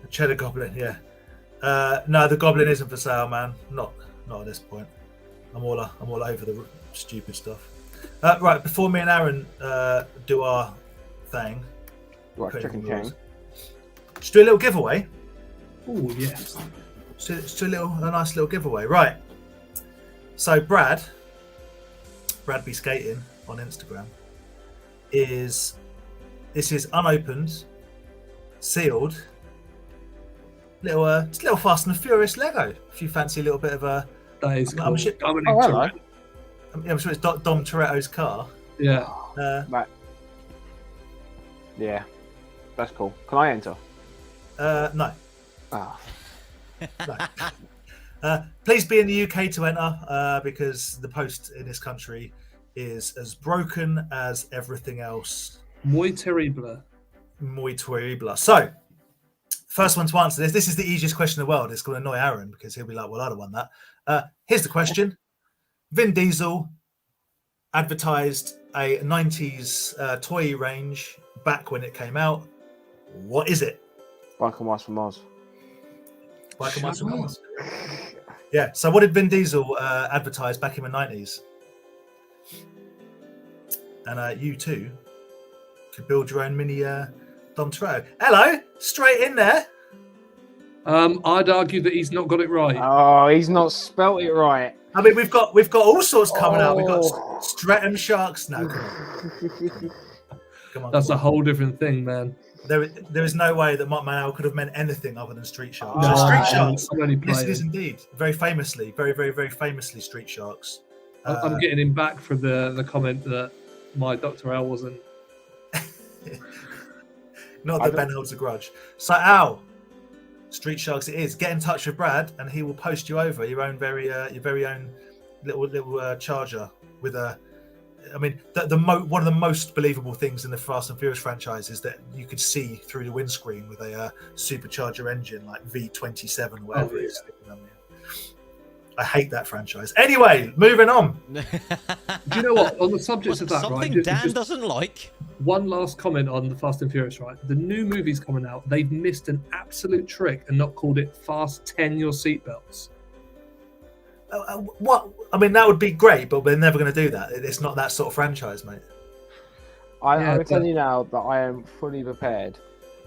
A: The Cheddar Goblin, yeah. No, the Goblin isn't for sale, man. Not at this point. I'm all over the stupid stuff. Right, before me and Aaron do our thing,
B: Right, chicken king.
A: let's do a little giveaway.
C: Oh yes.
A: Let's do a nice little giveaway. Right. So Brad be skating on Instagram this is unopened, sealed, little Fast and the Furious Lego. If you fancy a little bit of a,
C: That is cool.
A: I'm sure
B: hello.
A: it's Dom Toretto's car.
C: Yeah.
B: Right. Yeah, that's cool. Can I enter?
A: No.
B: Ah.
A: Please be in the UK to enter because the post in this country is as broken as everything else.
C: Muy terrible.
A: Muy terrible. So, first one to answer this. This is the easiest question in the world. It's going to annoy Aaron because he'll be like, well, I'd have won that. Here's the question. Vin Diesel advertised a 90s toy range back when it came out. What is it?
B: Michael Myers from Mars.
A: Michael Myers from Mars. Yeah. So what did Vin Diesel advertise back in the 90s? And you too could build your own mini Dom Toretto. Hello, straight in there.
C: I'd argue that he's not got it right.
B: Oh, he's not spelt it right.
A: I mean, we've got all sorts coming out. We've got Streatham Sharks now. Come on.
C: That's a whole different thing, man.
A: There is no way that Mark Manel could have meant anything other than Street Sharks.
C: No,
A: So Street Sharks.
C: I'm only
A: Yes, it is
C: playing.
A: indeed. Very famously, very famously Street Sharks.
C: I'm getting him back for the comment that my Dr. L wasn't.
A: Not that Ben holds a grudge. So Al, Street Sharks it is. Get in touch with Brad and he will post you over your very own little charger with a. I mean, one of the most believable things in the Fast and Furious franchise is that you could see through the windscreen with a supercharger engine like V27 or whatever it is. I hate that franchise. Anyway, moving on.
C: Do you know what? On the subject of that,
D: something
C: right?
D: Dan doesn't like.
C: One last comment on the Fast and Furious, right? The new movie's coming out. They've missed an absolute trick and not called it Fast 10 Your Seatbelts.
A: What? I mean, that would be great, but we're never going to do that. It's not that sort of franchise, mate.
B: I'm telling you now that I am fully prepared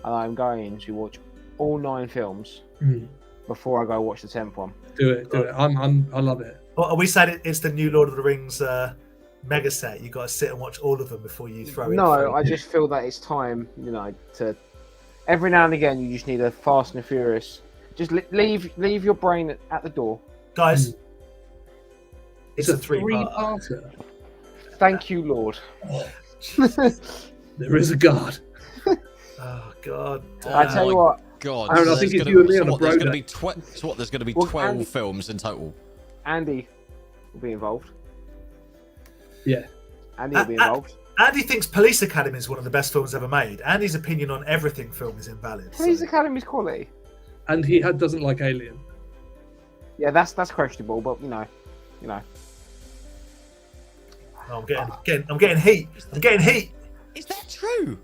B: and I'm going to watch all 9 films before I go watch the 10th one.
C: Do it. I love it.
A: Well, we said it's the new Lord of the Rings mega set. You got to sit and watch all of them before you throw it.
B: No, I just feel that it's time, to every now and again you just need a Fast and Furious. Just leave your brain at the door,
A: guys. It's a
C: three-parter.
B: Thank you, Lord.
C: There is a God.
A: Oh God!
B: I tell you what.
D: God,
C: Aaron, I think it's you and me on a
D: there's going to be 12
B: Andy,
D: films in total.
B: Andy will be involved.
C: Yeah.
B: Andy will be involved.
A: Andy thinks Police Academy is one of the best films ever made. Andy's opinion on everything film is invalid.
B: Police Academy's quality.
C: And he doesn't like Alien.
B: Yeah, that's questionable, but you know.
A: Oh, I'm getting heat. I'm getting heat.
D: Is that true?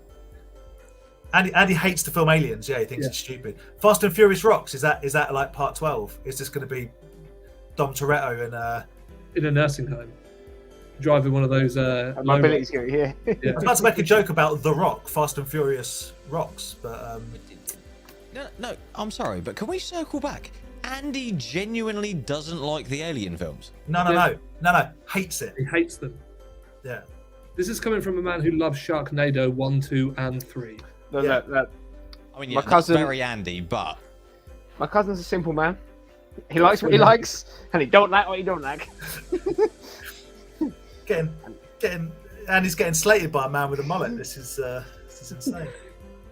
A: Andy hates the film Aliens. Yeah, he thinks it's stupid. Fast and Furious Rocks. Is that like part 12? Is this going to be Dom Toretto and
C: in a nursing home, driving one of those?
B: Mobility's good. Yeah.
A: I was about to make a joke about The Rock, Fast and Furious Rocks, but
D: No, I'm sorry, but can we circle back? Andy genuinely doesn't like the Alien films.
A: No. Hates it.
C: He hates them.
A: Yeah.
C: This is coming from a man who loves Sharknado 1, 2, and 3.
B: I
D: mean, yeah,
B: My cousin-
D: that's very Andy, but
B: My cousin's a simple man. He likes what he likes, and he don't like what he don't like.
A: Andy's getting slated by a man with a mullet. This is insane.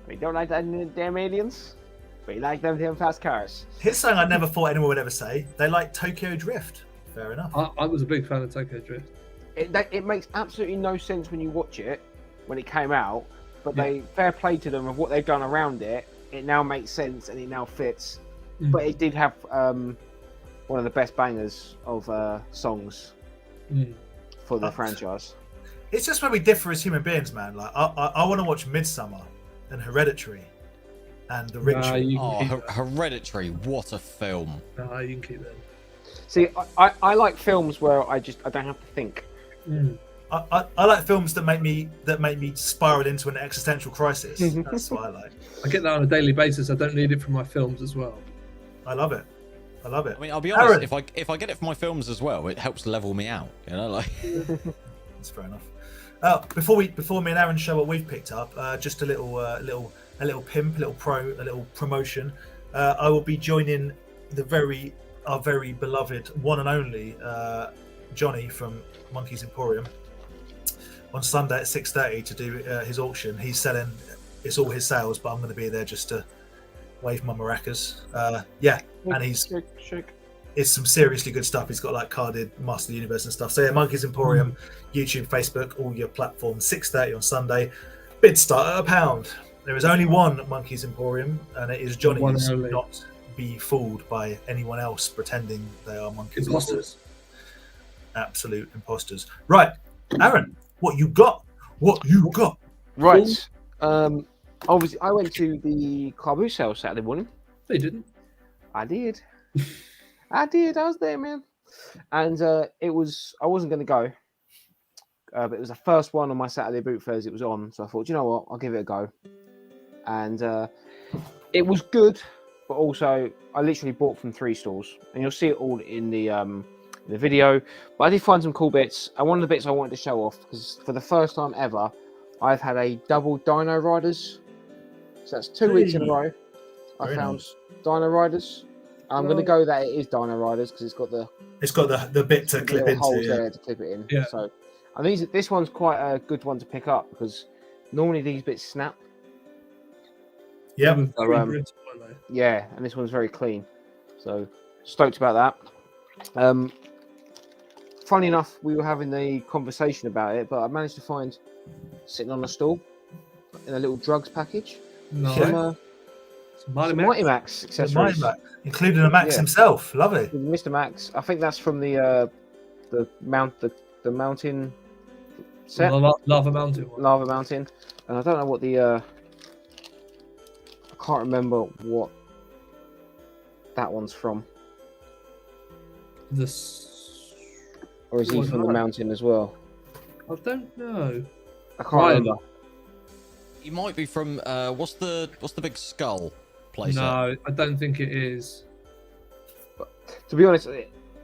B: He don't like that damn aliens, but he likes them damn fast cars.
A: Here's something I never thought anyone would ever say. They like Tokyo Drift. Fair enough.
C: I was a big fan of Tokyo Drift.
B: It makes absolutely no sense when you watch it when it came out, but they fair play to them of what they've done around it. it now makes sense and it now fits.
C: Mm.
B: But it did have one of the best bangers of songs for the franchise.
A: It's just where we differ as human beings, man. Like I want to watch Midsummer and Hereditary and The Ritual.
D: Hereditary, what a film.
C: Nah, you can keep them.
B: See, I like films where I don't have to think.
A: I like films that make me spiral into an existential crisis. That's what I like.
C: I get that on a daily basis. I don't need it for my films as well.
A: I love it. I mean,
D: I'll be honest. If I get it for my films as well, it helps level me out. You know, like.
A: That's fair enough. Before me and Aaron show what we've picked up, just a little pimp, a little promotion. I will be joining our very beloved one and only Johnny from Monkey's Emporium on Sunday at 6:30 to do his auction. He's selling, it's all his sales, but I'm going to be there just to wave my maracas. And it's some seriously good stuff. He's got like carded Master of the Universe and stuff. So yeah, Monkey's Emporium, YouTube, Facebook, all your platforms, 6:30 on Sunday. Bids start at £1. There is only one Monkey's Emporium, and it is Johnny's. Not be fooled by anyone else pretending they are Monkey's.
C: Imposters.
A: Absolute imposters. Right, Aaron, what you got?
B: Right. Obviously, I went to the car boot sale Saturday morning.
C: They didn't.
B: I did. I was there, man. And I wasn't going to go. But it was the first one on my Saturday boot fairs it was on. So I thought, you know what? I'll give it a go. And it was good. But also, I literally bought from 3 stores. And you'll see it all in the video. But I did find some cool bits. And one of the bits I wanted to show off, because for the first time ever, I've had a double Dino Riders. So that's 2 weeks in a row. I found Dino Riders. I'm going to go that it is Dino Riders because it's got the bit to clip into. Holes there to clip it in. Yeah. So I think this one's quite a good one to pick up because normally these bits snap.
A: Yeah.
B: So, yeah, and this one's very clean. So stoked about that. Funny enough, we were having the conversation about it, but I managed to find sitting on a stool in a little drugs package.
C: No.
B: Some Mighty Max accessories.
A: Including a Max himself. Lovely.
B: Mr. Max. I think that's from the mountain set.
C: Lava Mountain one.
B: Lava Mountain. And I don't know what I can't remember what that one's from. Or is he from the mountain as well?
C: I don't know.
B: I can't remember.
D: He might be from what's the big skull place?
C: No, I don't think it is.
B: But, to be honest,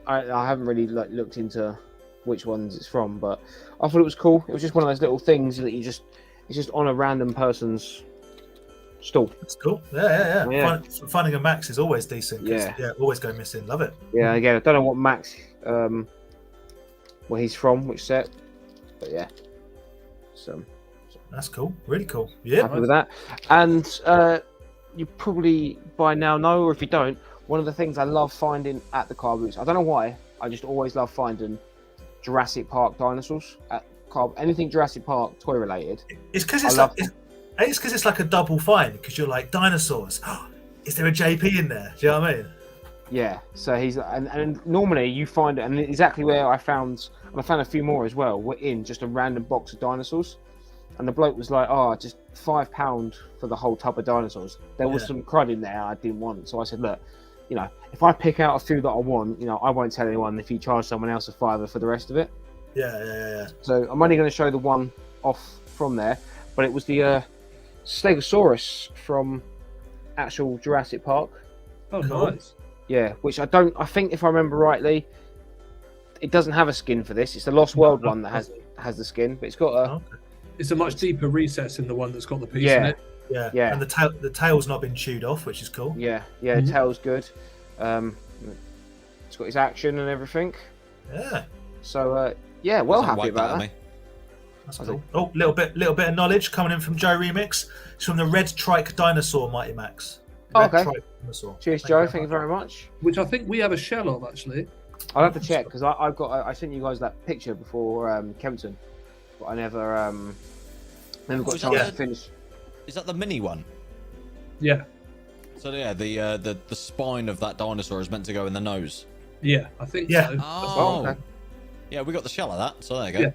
B: I haven't really looked into which ones it's from, but I thought it was cool. It was just one of those little things that it's just on a random person's stall.
A: It's cool. Yeah. Finding a Max is always decent. Yeah, always go missing. Love it.
B: Yeah, again, I don't know what Max, where he's from, which set, but yeah. So.
A: That's cool. Really cool. Yeah.
B: Happy with that. And you probably by now know, or if you don't, one of the things I love finding at the car boots, I don't know why, I just always love finding Jurassic Park dinosaurs at anything Jurassic Park toy related.
A: It's because it's like a double find because you're like dinosaurs. Is there a JP in there? Do you know what I mean?
B: Yeah. So he's and normally you find it, and exactly where I found a few more as well. Were in just a random box of dinosaurs. And the bloke was like, just £5 for the whole tub of dinosaurs. There was some crud in there I didn't want. So I said, look, if I pick out a few that I want, I won't tell anyone if you charge someone else £5 for the rest of it.
A: Yeah.
B: So I'm only going to show the one off from there. But it was the Stegosaurus from actual Jurassic Park.
C: Oh, nice.
B: Yeah, which I think if I remember rightly, it doesn't have a skin for this. It's the Lost World one that has the skin. But it's got a...
C: It's a much deeper recess in the one that's got the piece in it.
A: Yeah. And the tail's not been chewed off, which is cool.
B: Yeah. The tail's good. It's got his action and everything.
A: Yeah.
B: So well happy about that.
A: That's cool. Oh, little bit of knowledge coming in from Joe Remix. It's from the Red Trike Dinosaur Mighty Max.
B: Okay. Cheers, Joe. Thank you very much.
C: Which I think we have a shell of actually.
B: I'll have to check because I sent you guys that picture before Kempton. But I never got a chance to finish.
D: Is that the mini one?
C: Yeah.
D: So yeah, the spine of that dinosaur is meant to go in the nose.
C: Yeah, I think
A: Yeah.
C: so.
D: Oh,
B: okay.
D: Yeah, we got the shell of that. So there you go.
C: Yeah.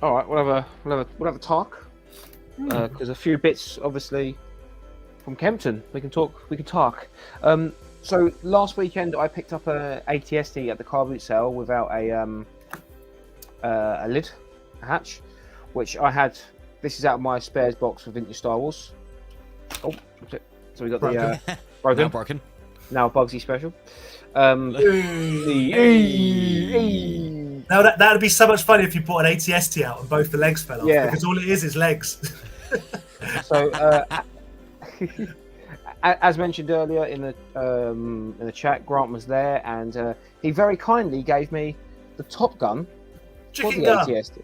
B: All right, we'll have a talk because a few bits, obviously, from Kempton. We can talk. So last weekend I picked up a ATST at the car boot sale without a lid, a hatch, which I had. This is out of my spares box for Vintage Star Wars. Oh, so we got the broken.
D: Now broken.
B: Now Bugsy special.
A: Now that'd be so much fun if you put an ATST out and both the legs fell off.
B: Yeah.
A: Because all it is legs.
B: So, as mentioned earlier in the chat, Grant was there, and he very kindly gave me the Top Gun for
A: Chicken
B: the
A: gun.
B: ATST.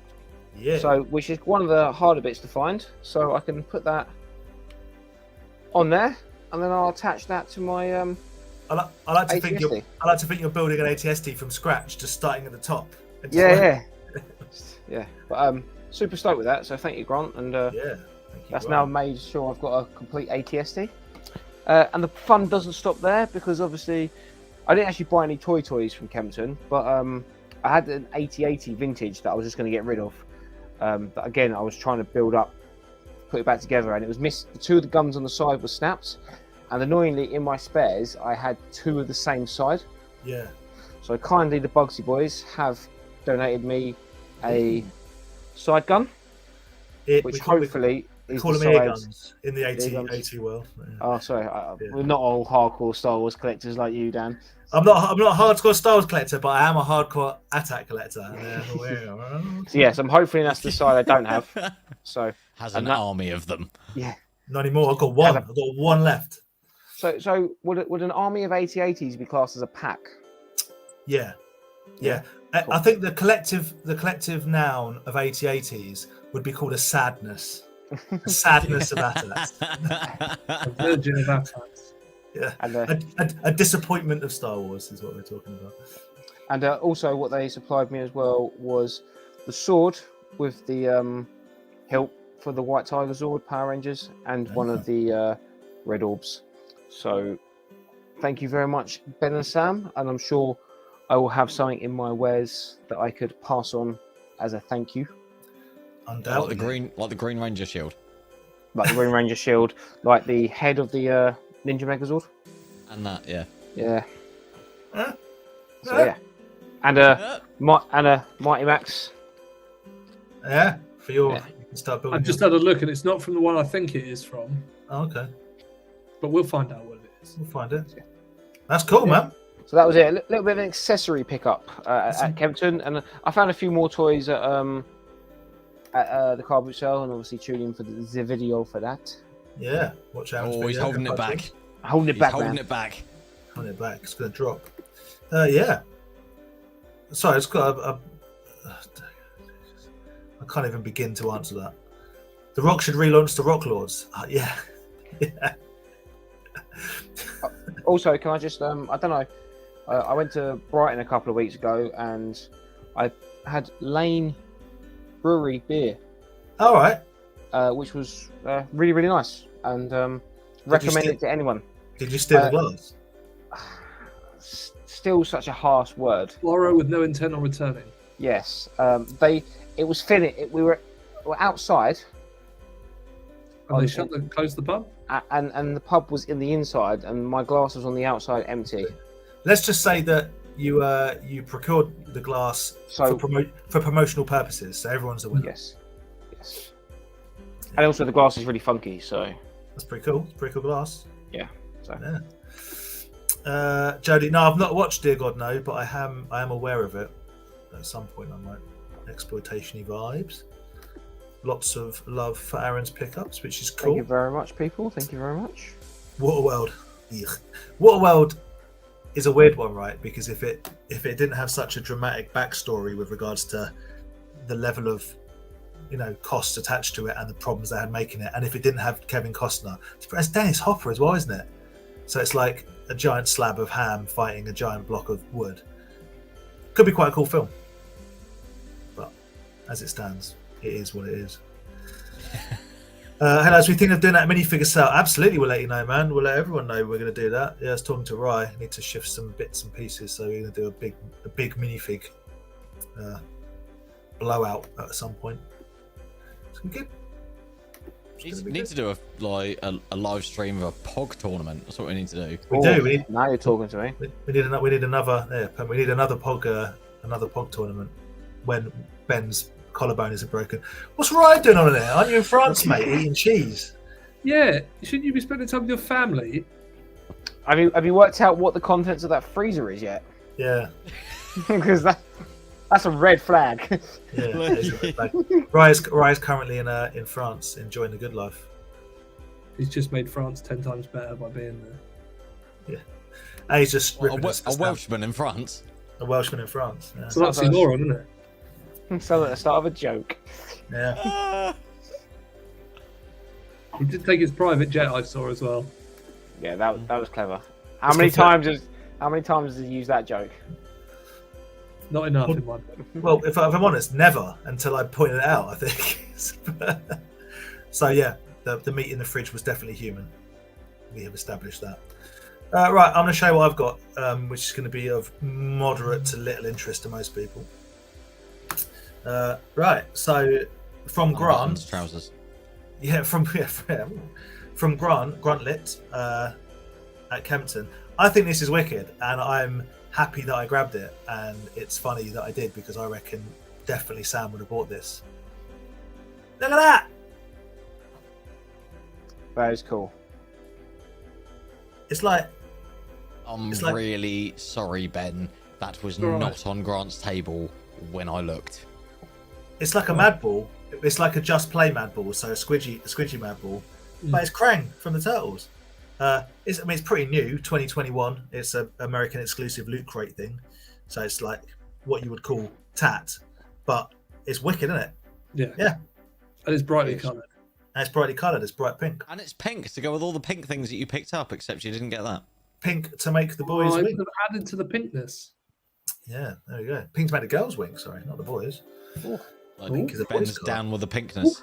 A: Yeah.
B: So, which is one of the harder bits to find. So I can put that on there, and then I'll attach that to my
A: I like to think
B: ATST.
A: I like to think you're building an ATST from scratch, just starting at the top. and just
B: Yeah. But super stoked with that. So thank you, Grant, and
A: yeah. Thank you,
B: that's
A: Grant.
B: now made sure I've got a complete ATST. And the fun doesn't stop there because obviously I didn't actually buy any toys from Kempton, but I had an 8080 vintage that I was just going to get rid of. But again, I was trying to build up, put it back together, and it was missed. Two of the guns on the side were snapped, and annoyingly, in my spares, I had two of the same side.
A: Yeah.
B: So kindly, the Bugsy boys have donated me a side gun, which hopefully
A: we
B: is
A: call
B: the
A: them ear
B: size.
A: guns in the 80 world. Yeah.
B: Oh, sorry,
A: Yeah.
B: we're not all hardcore Star Wars collectors like you, Dan.
A: I'm not a hardcore Star Wars collector, but I am a hardcore attack collector.
B: So yes, I'm hoping that's the side I don't have. So
D: Has
B: and
D: an army of them.
B: yeah.
A: Not anymore. I've got one. I've got one left.
B: So would an army of 8080s be classed as a pack?
A: Yeah.
B: Yeah.
A: I think the collective noun of 8080s would be called a sadness. A sadness of attacks.
C: A virgin of attacks.
A: Yeah.
B: And
A: A disappointment of Star Wars is what we're talking about.
B: and also what they supplied me as well was the sword with the hilt for the White Tiger Zord Power Rangers and one of the red orbs. So thank you very much, Ben and Sam, and I'm sure I will have something in my wares that I could pass on as a thank you.
A: Undoubtedly.
D: Like the Green Ranger shield.
B: Like the Green Ranger shield, like the head of the Ninja Megazord.
D: And that, yeah.
B: Yeah.
A: Huh?
B: So yeah. And a Mighty Max.
A: Yeah. For your,
B: Yeah.
A: you can start building.
C: I've just had a look, and it's not from the one I think it is from,
A: Oh, okay.
C: but we'll find out what it is.
A: We'll find it. That's cool,
B: Yeah.
A: man.
B: So that was it. A little bit of an accessory pickup at Kempton, and I found a few more toys at the car boot sale, and obviously tune in for the video for that.
A: Yeah. Watch out.
D: Oh, he's holding it back.
B: Holding it
D: He's
B: back,
D: holding
B: man.
D: it back.
A: Holding it back. It's going to drop. Yeah. Sorry, it's got I can't even begin to answer that. The Rock should relaunch the Rock Lords. Yeah. Yeah.
B: Also, can I just I don't know. I went to Brighton a couple of weeks ago, and I had Lane Brewery beer,
A: All right.
B: which was really, really nice, and recommend it to anyone.
A: Did you steal the glass?
B: Still such a harsh word.
C: Borrow with no intent on returning.
B: Yes, it was finished. We were outside,
C: And they closed the pub?
B: and the pub was in the inside, and my glass was on the outside, empty.
A: Let's just say that you procured the glass
B: So
A: for promotional purposes, so everyone's aware.
B: yes, and also the glass is really funky. So
A: That's pretty cool. It's pretty cool glass.
B: yeah, so
A: Yeah. Jody, no, I've not watched Dear God No, but I am aware of it. At some point, I might. Exploitation-y vibes. Lots of love for Aaron's pickups, which is
B: thank
A: cool.
B: you very much, people. Thank you very much.
A: Waterworld. Ugh. Waterworld is a weird one, right? Because if it didn't have such a dramatic backstory with regards to the level of costs attached to it and the problems they had making it, and if it didn't have Kevin Costner, it's Dennis Hopper as well, isn't it? So it's like a giant slab of ham fighting a giant block of wood. Could be quite a cool film, but as it stands, it is what it is. Hello, as we think of doing that minifigure sale, absolutely, we'll let you know, man. We'll let everyone know we're going to do that. Yeah, I was talking to Rye. I need to shift some bits and pieces, so we're going to do a big minifig blowout at some point. It's going to be good.
D: We need to do a live stream of a POG tournament. That's what we need to do.
A: We do.
B: Now you're talking to me.
A: We need another. Yeah, we need another POG tournament when Ben's collarbone isn't broken. What's Rye doing on there? Aren't you in France, mate, eating cheese?
C: Yeah, shouldn't you be spending time with your family?
B: Have you worked out what the contents of that freezer is yet?
A: Yeah.
B: Because that's a red flag.
A: Yeah, it is a red flag. Rye's currently in France enjoying the good life.
C: He's just made France 10 times better by being there.
A: Yeah. And he's just
D: A Welshman in France.
A: A Welshman in France. Yeah.
C: So that's moron, isn't it?
B: So at the start of a joke.
A: Yeah.
C: He did take his private jet, I saw as well.
B: Yeah, that was clever. How many times has he used that joke?
C: Not enough in my book.
A: Well, if I'm honest, never until I pointed it out, I think. So yeah, the meat in the fridge was definitely human. We have established that. Right, I'm going to show you what I've got, which is going to be of moderate to little interest to most people. Right, so from Grant,
D: trousers.
A: Yeah, from Grantlet at Kempton. I think this is wicked, and I'm happy that I grabbed it, and it's funny that I did because I reckon definitely Sam would have bought this. Look at that!
B: That is cool.
A: It's like
D: I'm
A: like,
D: really sorry, Ben. That was
C: Right.
D: not on Grant's table when I looked.
A: it's like a Mad Ball. It's like a Just Play Mad Ball, so a squidgy Mad Ball. But it's Krang from the Turtles. It's pretty new, 2021. It's an American exclusive loot crate thing, so it's like what you would call tat, but it's wicked, isn't it?
C: Yeah. And it's brightly coloured.
A: And it's brightly coloured. It's bright pink.
D: And it's pink to go with all the pink things that you picked up, except you didn't get that.
A: Pink to make the boys
C: I
A: wink.
C: could have added to the pinkness.
A: Yeah, there we go. Pink to make the girls wink. Sorry, not the boys. Pink is a boys'
D: Ben's
A: colour.
D: down with the pinkness.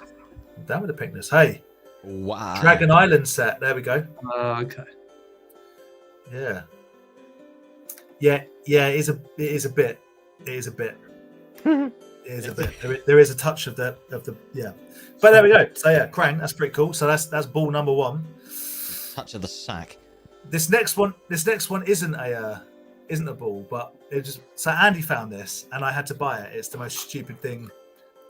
A: Down with the pinkness. Hey,
D: Wow.
A: Dragon Island set. There we go.
C: Okay.
A: Yeah. Yeah. It is a bit. There is a touch of the yeah. But there we go. So yeah, Krang. That's pretty cool. So that's ball number one.
D: Touch of the sack.
A: This next one isn't a ball, but it just so Andy found this and I had to buy it. It's the most stupid thing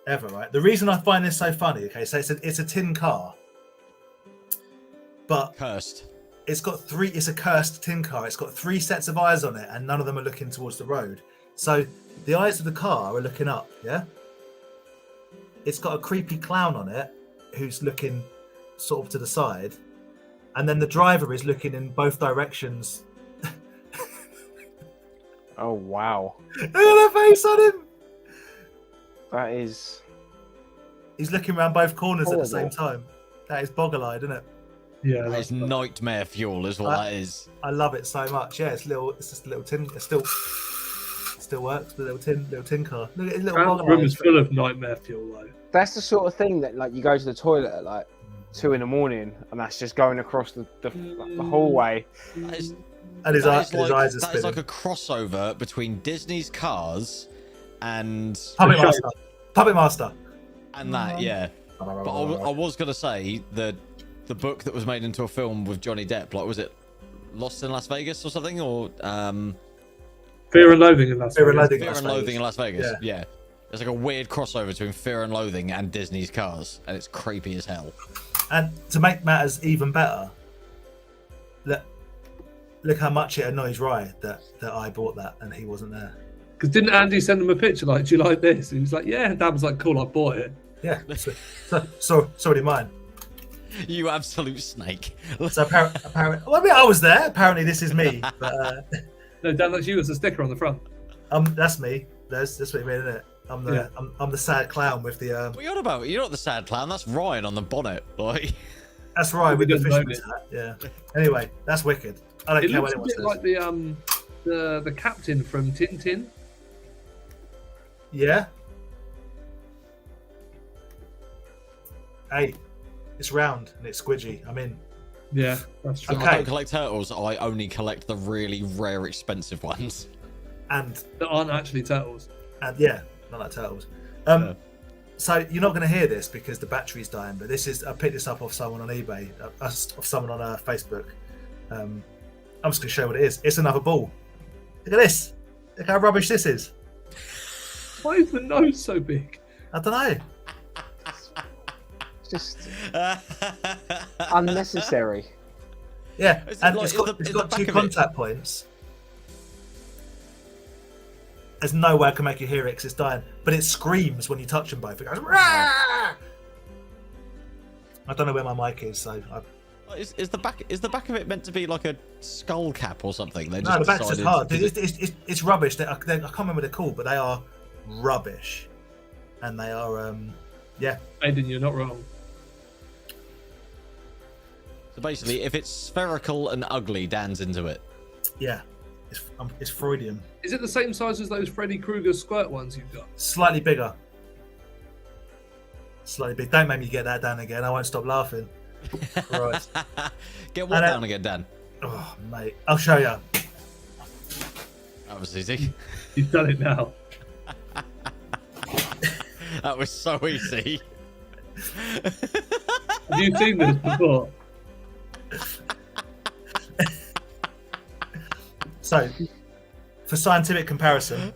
A: ever, right? The reason I find this so funny, okay, so it's a tin car, but
D: Cursed.
A: it's a cursed tin car. It's got 3 sets of eyes on it and none of them are looking towards the road. So the eyes of the car are looking up, yeah? It's got a creepy clown on it who's looking sort of to the side, and then the driver is looking in both directions.
B: Oh wow,
A: Look at the face on him!
B: that is
A: He's looking around both corners at the
B: horrible.
A: same time. That is boggle-eyed, isn't it?
C: Yeah.
D: That is nightmare fuel, is what that is.
A: I love it so much. Yeah, it's just a little tin. It still works. The little tin car. Look at his little
C: That
A: boggle
C: room
A: eyes.
C: is full of nightmare fuel, though.
B: that's the sort of thing that like you go to the toilet at like 2 in the morning and that's just going across the hallway.
D: That is,
A: And his
D: that
A: eyes are
D: is
A: spinning.
D: like a crossover between Disney's Cars and
A: Puppet Master.
D: that, yeah. But I was gonna say the book that was made into a film with Johnny Depp, like was it Lost in Las Vegas or something, or
C: Fear and Loathing in Las
A: Fear and
C: Vegas.
A: Loathing.
D: Fear and Loathing in Las Vegas?
A: Yeah.
D: Yeah. There's like a weird crossover between Fear and Loathing and Disney's Cars, and it's creepy as hell.
A: And to make matters even better, look how much it annoys Rye that I bought that and he wasn't there.
C: Because didn't Andy send him a picture like, do you like this? And he was like, yeah. Dad was like, cool, I bought it.
A: Yeah. So did mine.
D: You absolute snake.
A: So apparently, well, I mean, I was there. Apparently, this is me. But
C: No, Dan, that's you as a sticker on the front.
A: that's me. That's what you mean, isn't it? I'm the sad clown with the.
D: What are you on about? You're not the sad clown. That's Ryan on the bonnet. Like,
A: That's right, with the
C: didn't know
A: fisherman's hat. Yeah. Anyway, that's wicked. I don't
C: It
A: care
C: looks
A: what
C: a
A: anyone
C: bit
A: says.
C: like the captain from Tintin.
A: Yeah. Hey, It's round and it's squidgy. I'm in.
C: Yeah, that's true.
A: Okay.
D: I don't collect turtles. I only collect the really rare, expensive ones.
A: And
C: That aren't actually turtles.
A: yeah, not like turtles. So you're not going to hear this because the battery's dying. But I picked this up off someone on eBay, off someone on Facebook. I'm just going to show you what it is. It's another ball. Look at this. Look how rubbish this is.
C: Why is the nose so big?
A: I don't know.
B: It's just unnecessary.
A: Yeah,
D: Is it
A: and
D: like-
A: it's
D: is
A: got,
D: the-
A: it's
D: is the
A: got
D: back
A: two
D: of it-
A: contact points. There's no way I can make you hear it because it's dying, but it screams when you touch them both. It goes, "Rah!" I don't know where my mic is, so
D: Is the back of it meant to be like a skull cap or something? They
A: no, the back's just
D: decided-
A: hard. It's rubbish. I can't remember what they're called, but they are rubbish, and they are yeah.
C: Aiden, you're not wrong.
D: So basically, if it's spherical and ugly, Dan's into it.
A: Yeah, it's Freudian.
C: Is it the same size as those Freddy Krueger squirt ones you've got?
A: Slightly bigger. Slightly big. Don't make me get that down again. I won't stop laughing. Right.
D: Get one
A: And,
D: down again, Dan.
A: Oh, mate. I'll show you.
D: That was easy.
C: You've done it now.
D: That was so easy.
C: Have you seen this before?
A: So, for scientific comparison,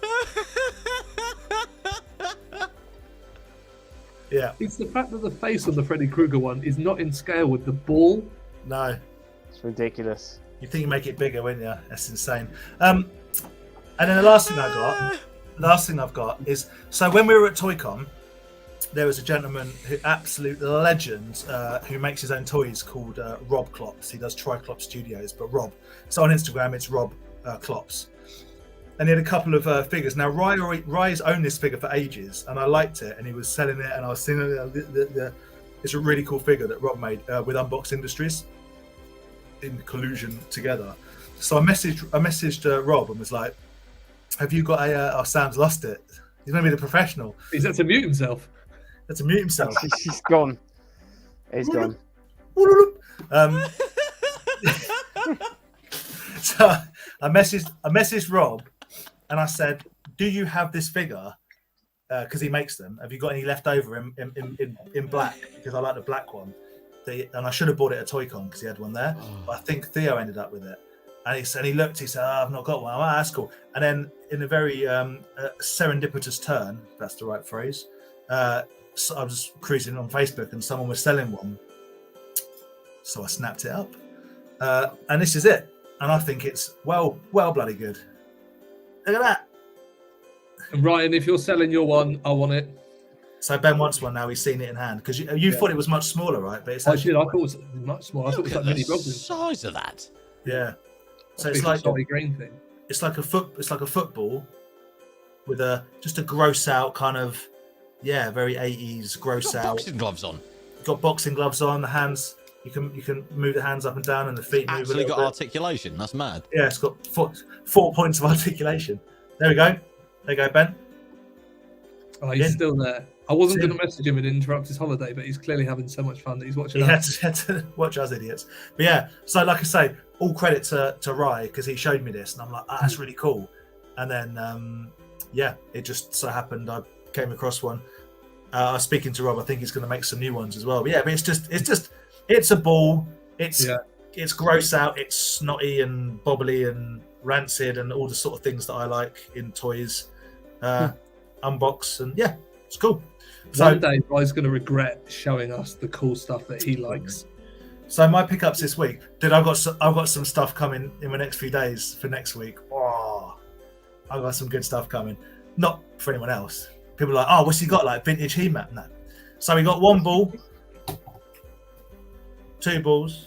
A: yeah,
C: It's the fact that the face on the Freddy Krueger one is not in scale with the ball.
A: no,
B: It's ridiculous.
A: you think you make it bigger, wouldn't you? That's insane. And then the last thing I've got is, so when we were at Toycon, there was a gentleman, absolute legend, who makes his own toys called Rob Klops. He does Triclops Studios, but Rob. So on Instagram, it's Rob Klops. And he had a couple of figures. Now, Rye's owned this figure for ages, and I liked it, and he was selling it, and I was seeing it's a really cool figure that Rob made with Unbox Industries in collusion together. So I messaged Rob and was like, have you got our Sam's lost it. He's going to be the professional.
C: He's had to mute himself.
A: That's to mute himself.
B: He's gone. He's gone.
A: So I messaged Rob, and I said, "Do you have this figure? Because he makes them. Have you got any left over in black? Because I like the black one. And I should have bought it at Toycon because he had one there. But I think Theo ended up with it. And he looked. He said, "I've not got one." Oh, that's cool. And then in a very serendipitous turn, if that's the right phrase. So I was cruising on Facebook and someone was selling one, so I snapped it up, and this is it. And I think it's well bloody good. Look at that.
C: And Ryan, if you're selling your one, I want it.
A: So Ben wants one now. He's seen it in hand because you thought it was much smaller, right? But it's
C: I
A: actually
C: did. I thought it was much smaller. I thought it was
D: Look
C: like
D: at
C: mini
D: the
C: goblins.
D: size of that.
A: yeah. So
C: Big
A: it's like
C: solid green thing.
A: it's like a football with just a gross out kind of very 80s gross
D: Got
A: out.
D: boxing gloves on.
A: Got boxing gloves on. The hands you can move the hands up and down and the feet move a
D: Actually
A: little
D: got
A: bit.
D: articulation. That's mad.
A: Yeah, it's got 4 points of articulation. There we go. There you go, Ben.
C: Oh, he's
A: Yeah.
C: still there. I wasn't
A: See-
C: going to message him and interrupt his holiday, but he's clearly having so much fun that he's watching
A: He had
C: us.
A: to watch us idiots. But yeah, so like I say, all credit to Rye because he showed me this and I'm like, that's really cool. And then, it just so happened I came across one. I was speaking to Rob. I think he's going to make some new ones as well. But yeah, but it's a ball. It's gross out. It's snotty and bobbly and rancid and all the sort of things that I like in toys. Unbox and yeah, it's cool. So
C: One day, Ryan's going to regret showing us the cool stuff that he likes.
A: So my pickups this week, dude, I've got some stuff coming in the next few days for next week. Oh, I've got some good stuff coming. Not for anyone else. People are like, oh, what's he got? Like vintage He-Man? No. So we got 1 ball, 2 balls,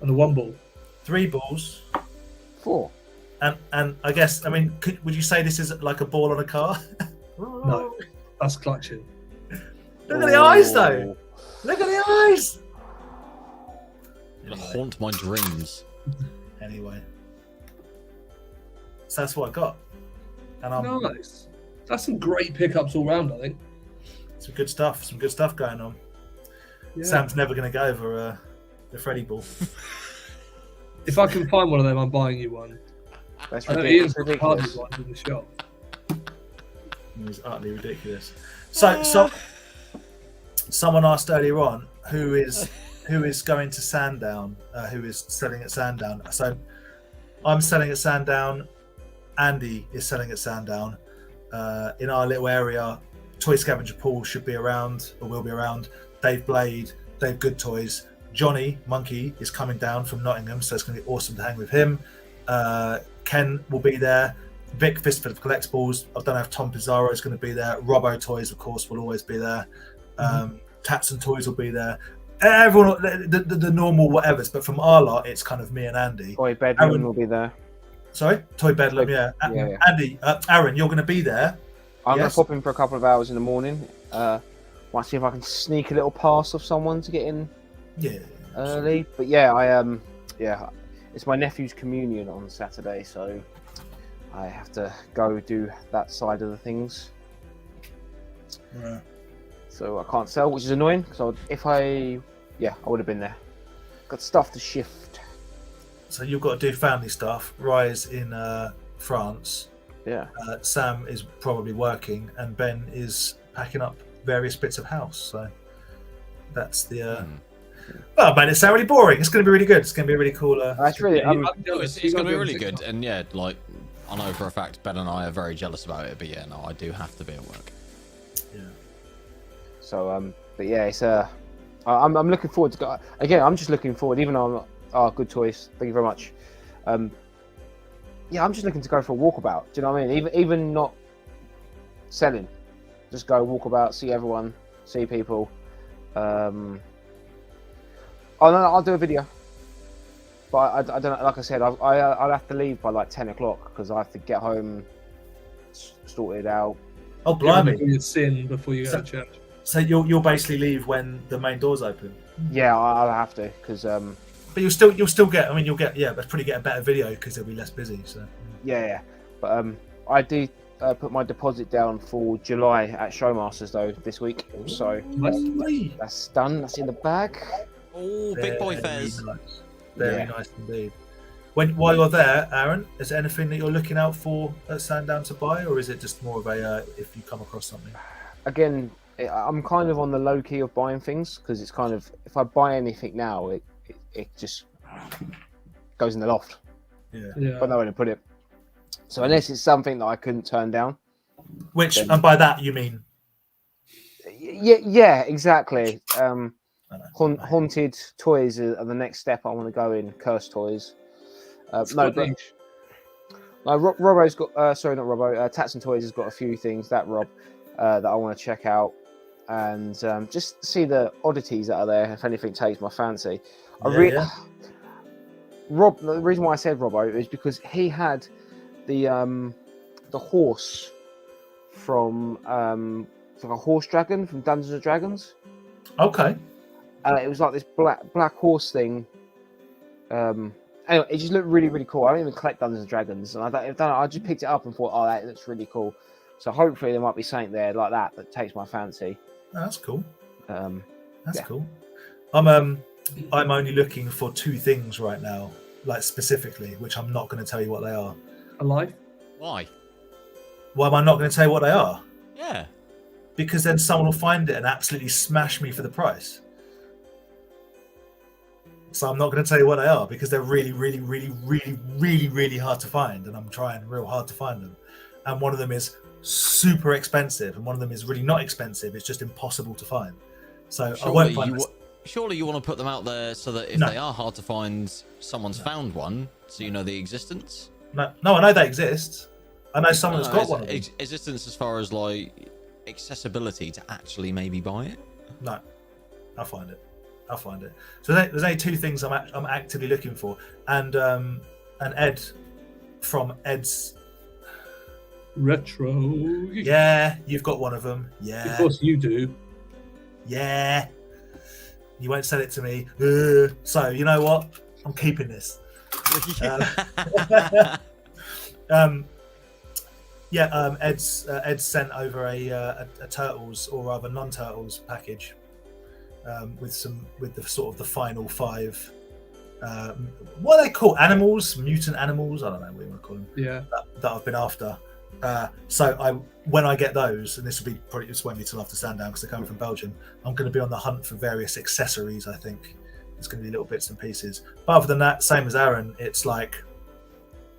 C: And the one ball.
A: 3 balls,
B: 4.
A: and I guess would you say this is like a ball on a car?
C: No, that's clutching.
A: Look at the eyes though. Look at the eyes.
D: It'll haunt my dreams.
A: Anyway, so that's what I got, and
C: Nice. That's some great pickups all round, I think.
A: some good stuff going on.
C: Yeah.
A: Sam's never going to get over the Freddy ball.
C: If I can find one of them, I'm buying you one.
B: That's
C: I know
B: ridiculous.
C: Ian's got hardly one in the shop.
A: It's utterly ridiculous. So someone asked earlier on who is going to Sandown, who is selling at Sandown. So I'm selling at Sandown. Andy is selling at Sandown. In our little area, Toy Scavenger Paul should be around, or will be around. Dave Blade, Dave Good Toys. Johnny Monkey is coming down from Nottingham, so it's going to be awesome to hang with him. Ken will be there. Vic Fistful of Collectibles. I don't know if Tom Pizarro is going to be there. Robbo Toys, of course, will always be there. Tats and Toys will be there. Everyone, the normal whatevers, but from our lot, it's kind of me and Andy.
B: Toy Bedroom will be there.
A: Sorry? Toy Bedlam, yeah.
B: Yeah.
A: Andy, Aaron, you're going to be there.
B: I'm
A: Yes.
B: going to pop in for a couple of hours in the morning. Might see if I can sneak a little pass off someone to get in
A: Yeah.
B: early. But yeah, it's my nephew's communion on Saturday, so I have to go do that side of the things.
A: Right.
B: So I can't sell, which is annoying. So I would have been there. Got stuff to shift.
A: So you've got to do family stuff. Rye's in France.
B: Yeah.
A: Sam is probably working, and Ben is packing up various bits of house. So that's the. Well, man, it's really boring. It's going to be really good. It's going to be a really cool.
B: That's really.
D: It's going to be really good, and yeah, like I know for a fact Ben and I are very jealous about it, but yeah, no, I do have to be at work.
A: Yeah.
B: So but yeah, it's I'm looking forward to go again. I'm just looking forward, even though I'm not. Oh, good toys. Thank you very much. Yeah, I'm just looking to go for a walkabout. Do you know what I mean? Even not selling, just go walkabout, see everyone, see people. Oh no, I'll do a video. But I don't know. Like I said, I'll have to leave by like 10 o'clock because I have to get home, sort it out.
A: Oh, blimey!
C: Do your sin before you go to church.
A: So you'll basically leave when the main doors open.
B: Yeah, I'll have to because
A: But you'll still get. I mean, you'll get. Yeah, but probably get a better video because they'll be less busy. So.
B: yeah. But I do put my deposit down for July at Showmasters though this week. So
A: Nice.
B: that's done. That's in the bag.
D: Oh, big boy fairs.
A: Nice. Very nice indeed. While you're there, Aaron, is there anything that you're looking out for at Sandown to buy, or is it just more of a if you come across something?
B: Again, I'm kind of on the low key of buying things because it's kind of if I buy anything now, it just goes in the loft.
C: Yeah.
B: But nowhere to put it. So unless it's something that I couldn't turn down.
A: Which,
B: then-
A: and by that you mean?
B: Yeah, exactly.
A: I know.
B: Haunted toys are the next step I want to go in. Cursed toys. Robbo's got. Sorry, not Robbo. Tats and Toys has got a few things that I want to check out, and just see the oddities that are there. If anything takes my fancy, Rob. The reason why I said Robbo is because he had the horse from it's like a horse dragon from Dungeons and Dragons.
A: Okay.
B: It was like this black horse thing. Anyway, it just looked really, really cool. I don't even collect Dungeons and Dragons, and I just picked it up and thought, oh, that looks really cool. So hopefully there might be something there like that takes my fancy.
A: Oh, that's cool. That's
B: Yeah.
A: cool. I'm only looking for two things right now, like specifically, which I'm not going to tell you what they are.
C: Alive?
D: Why?
A: Why am I not going to tell you what they are?
D: Yeah.
A: Because then someone will find it and absolutely smash me for the price. So I'm not going to tell you what they are because they're really, really, really, really, really, really hard to find, and I'm trying real hard to find them. And one of them is super expensive, and one of them is really not expensive. It's just impossible to find. So I won't find this.
D: Surely you want to put them out there so that if
A: No.
D: they are hard to find, someone's found one, so you know the existence.
A: No, I know they exist. I know someone that's got one of them.
D: Existence as far as like accessibility to actually maybe buy it.
A: No, I'll find it. So there's only two things I'm actively looking for, and Ed from Ed's.
C: Retro.
A: Yeah, you've got one of them. Yeah.
C: Of course you do.
A: Yeah. You won't sell it to me. So you know what? I'm keeping this. Ed's sent over a Turtles, or rather non-Turtles package. with the sort of the final 5. What are they called? Animals, mutant animals. I don't know what you want to call them.
C: Yeah.
A: That I've been after. So when I get those, and this won't be till after Sandown because they're coming from Belgium. I'm going to be on the hunt for various accessories. I think it's going to be little bits and pieces. But other than that, same as Aaron, it's like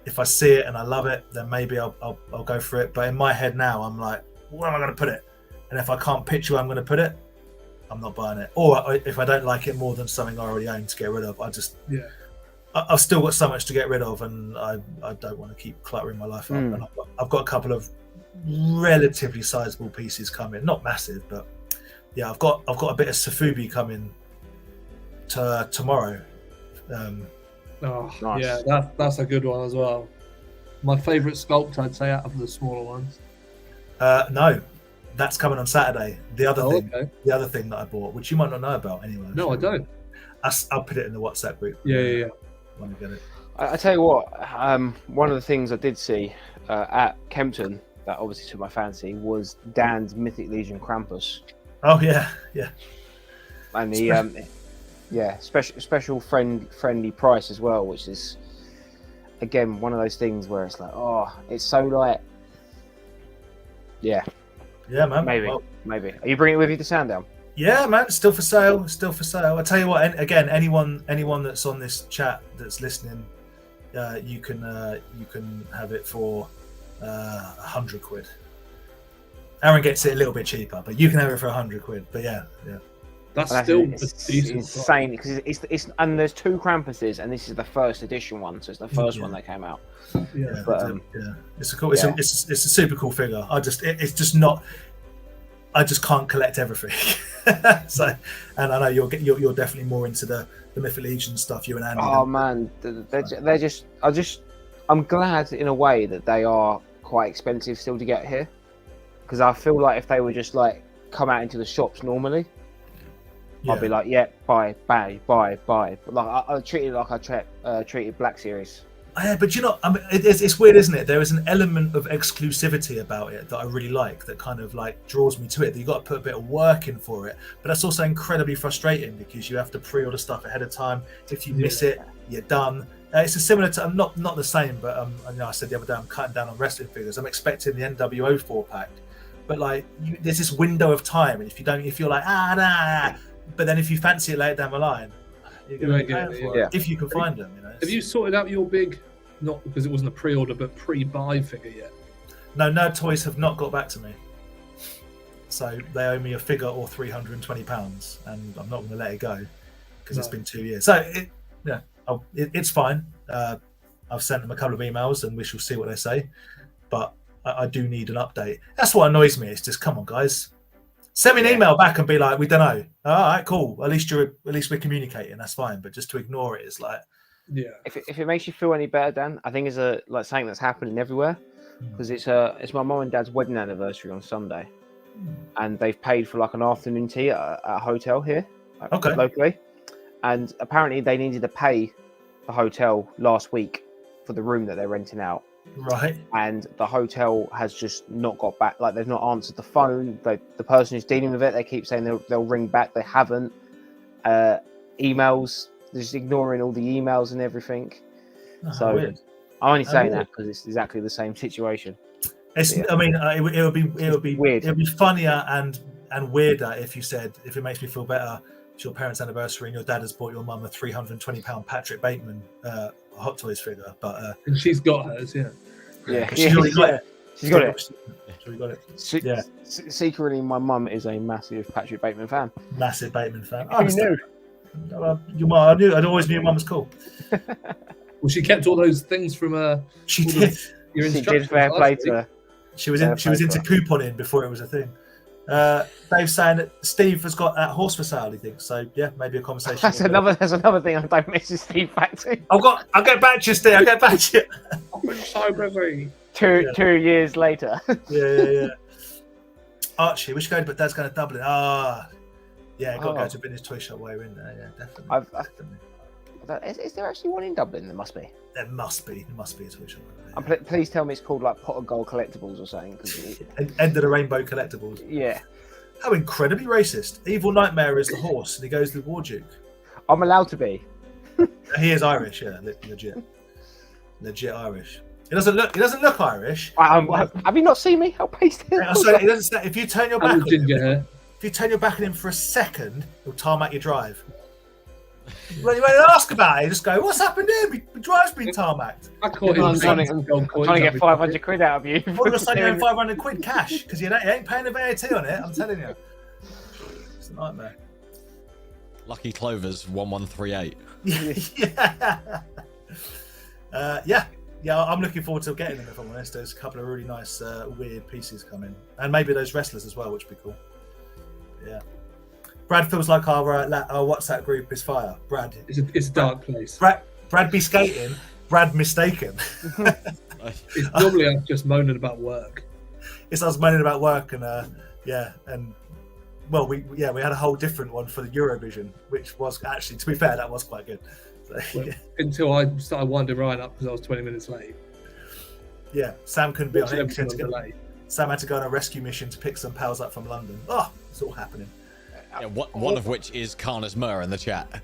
A: if I see it and I love it, then maybe I'll go for it. But in my head now, I'm like, where am I going to put it? And if I can't picture where I'm going to put it, I'm not buying it. Or if I don't like it more than something I already own to get rid of, I've still got so much to get rid of, and I don't want to keep cluttering my life up. And I've got a couple of relatively sizable pieces coming, not massive, but yeah, I've got a bit of Safubi coming tomorrow.
C: Nice. Yeah, that's a good one as well. My favourite sculpt, I'd say, out of the smaller ones.
A: No, that's coming on Saturday. The other thing that I bought, which you might not know about anyway.
C: No, I don't.
A: I'll put it in the WhatsApp group.
C: Yeah.
A: When I get it.
B: I tell you what, one of the things I did see at Kempton that obviously took my fancy was Dan's Mythic Legion Krampus.
A: Oh yeah.
B: And the special friendly price as well, which is again one of those things where it's like, oh, it's so like, yeah, man. Maybe. Are you bringing it with you to Sandown?
A: Yeah, man, it's still for sale. I tell you what, again, anyone that's on this chat that's listening, you can have it for 100 quid. Aaron gets it a little bit cheaper, but you can have it for 100 quid. But yeah.
C: That's still
B: insane because it's and there's 2 Krampuses, and this is the first edition one, so it's the first one that came out.
A: Yeah, but it's a cool. It's a super cool figure. It's just not. I just can't collect everything. So, and I know you're definitely more into the Mythic Legion stuff. You and Andy.
B: Oh man, they're just. I'm glad in a way that they are quite expensive still to get here, because I feel like if they were just like come out into the shops normally, I'd be like, yeah, buy. Like I treat it like I treated Black Series.
A: Yeah, but it's weird, isn't it? There is an element of exclusivity about it that I really like, that kind of like draws me to it. That you got to put a bit of work in for it, but that's also incredibly frustrating because you have to pre-order stuff ahead of time. If you miss it, you're done. It's a similar to not the same, but I said the other day I'm cutting down on wrestling figures. I'm expecting the NWO 4-pack, but like there's this window of time, and if you're like nah, but then if you fancy it later down the line, you're going to be paying for it if you can find them.
C: Have you sorted out your big, not because it wasn't a pre-order, but pre-buy figure yet?
A: No, Nerd Toys have not got back to me. So they owe me a figure or £320, and I'm not going to let it go because it's been 2 years. So it's fine. I've sent them a couple of emails, and we shall see what they say. But I do need an update. That's what annoys me. It's just, come on, guys. Send me an email back and be like, we don't know. All right, cool. At least we're communicating. That's fine. But just to ignore it is like,
B: If it makes you feel any better, Dan, I think it's something that's happening everywhere, because it's my mum and dad's wedding anniversary on Sunday, and they've paid for like an afternoon tea at a hotel here, locally, and apparently they needed to pay the hotel last week for the room that they're renting out.
A: Right.
B: And the hotel has just not got back. Like they've not answered the phone. The person who's dealing with it, they keep saying they'll ring back. They haven't. Emails. They're just ignoring all the emails and everything. So weird. I'm only saying that because it's exactly the same situation.
A: I mean, it would be weird. It would be funnier and weirder if you said, if it makes me feel better, it's your parents' anniversary and your dad has bought your mum a £320 Patrick Bateman Hot Toys figure, but
C: and she's got hers,
A: she's already got it.
B: She's got it.
A: She's got it.
B: Secretly, my mum is a massive Patrick Bateman fan.
A: Massive Bateman fan.
B: I knew.
A: Your mum. I'd always knew your mum was cool.
C: Well, she kept all those things from
A: She did.
B: Your instructions. She did. Fair play to her.
A: She was into couponing before it was a thing. Dave's saying that Steve has got that horse for sale, he thinks. So yeah, maybe a conversation.
B: That's another thing I don't miss is Steve back to.
A: I'll get back to you, Steve. I'll get back to you.
C: I'm so busy.
B: 2 years later.
A: Yeah. Archie, we should go, but Dad's going to Dublin. Yeah, got to go to a vintage toy shop while you're in there. Yeah, definitely.
B: Is there actually one in Dublin? There must be.
A: There must be a toy shop.
B: Please tell me it's called like Pot of Gold Collectibles or something.
A: End of the Rainbow Collectibles.
B: Yeah.
A: How incredibly racist. Evil Nightmare is the horse, and he goes to the War Duke.
B: I'm allowed to be.
A: He is Irish, yeah, legit Irish. He doesn't look Irish.
B: Have you not seen me? How pasty?
A: So he doesn't. If you turn your back on him,
C: hair.
A: if you turn your back on him for a second, he'll tarmac your drive. When you ask about it, you just go, "What's happened here? My drive's been tarmacked."
C: I'm trying
B: to get 500 quid out of you.
A: All of a sudden, you're 500 quid cash because you ain't paying the VAT on it. I'm telling you, it's a nightmare.
D: Lucky Clovers 1138.
A: Yeah. I'm looking forward to getting them. If I'm honest, there's a couple of really nice, weird pieces coming, and maybe those wrestlers as well, which would be cool. Yeah. Brad feels like our WhatsApp group is fire. Brad,
C: it's a dark place.
A: Brad be skating. Brad mistaken.
C: It's normally I'm just moaning about work.
A: It's us moaning about work and well, we had a whole different one for the Eurovision, which was actually, to be fair, that was quite good. So,
C: Until I started winding Ryan up because I was 20 minutes late.
A: Yeah, Sam couldn't be on it. Sam had to go on a rescue mission to pick some pals up from London. Oh, it's all happening.
D: Yeah, one of which is Karnas Mur in the chat.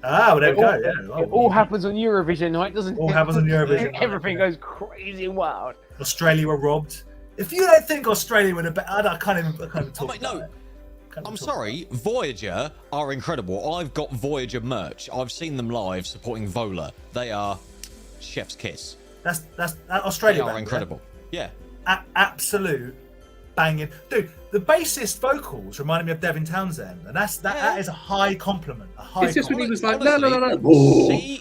A: Ah, well, there we go. Yeah.
B: It all happens on Eurovision night, doesn't it?
A: All happens on Eurovision.
B: Everything goes crazy and wild.
A: Australia were robbed. If you don't think Australia would have been, I can't even talk about it.
D: I'm sorry, Voyager are incredible. I've got Voyager merch. I've seen them live supporting Vola. They are chef's kiss.
A: That's Australia.
D: They are incredible. Yeah.
A: Absolute banging, dude. The bassist vocals reminded me of Devin Townsend, and that is a high compliment.
C: It's just when he was like, no.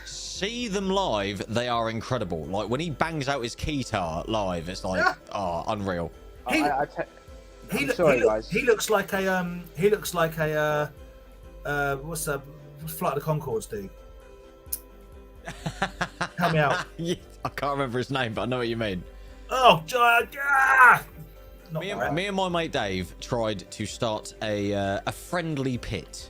D: See them live, they are incredible. Like when he bangs out his guitar live, it's like, unreal.
A: He looks like a what's Flight of the Conchords dude. Help me out.
D: Yeah, I can't remember his name, but I know what you mean.
A: Oh,
D: me and my mate Dave tried to start a friendly pit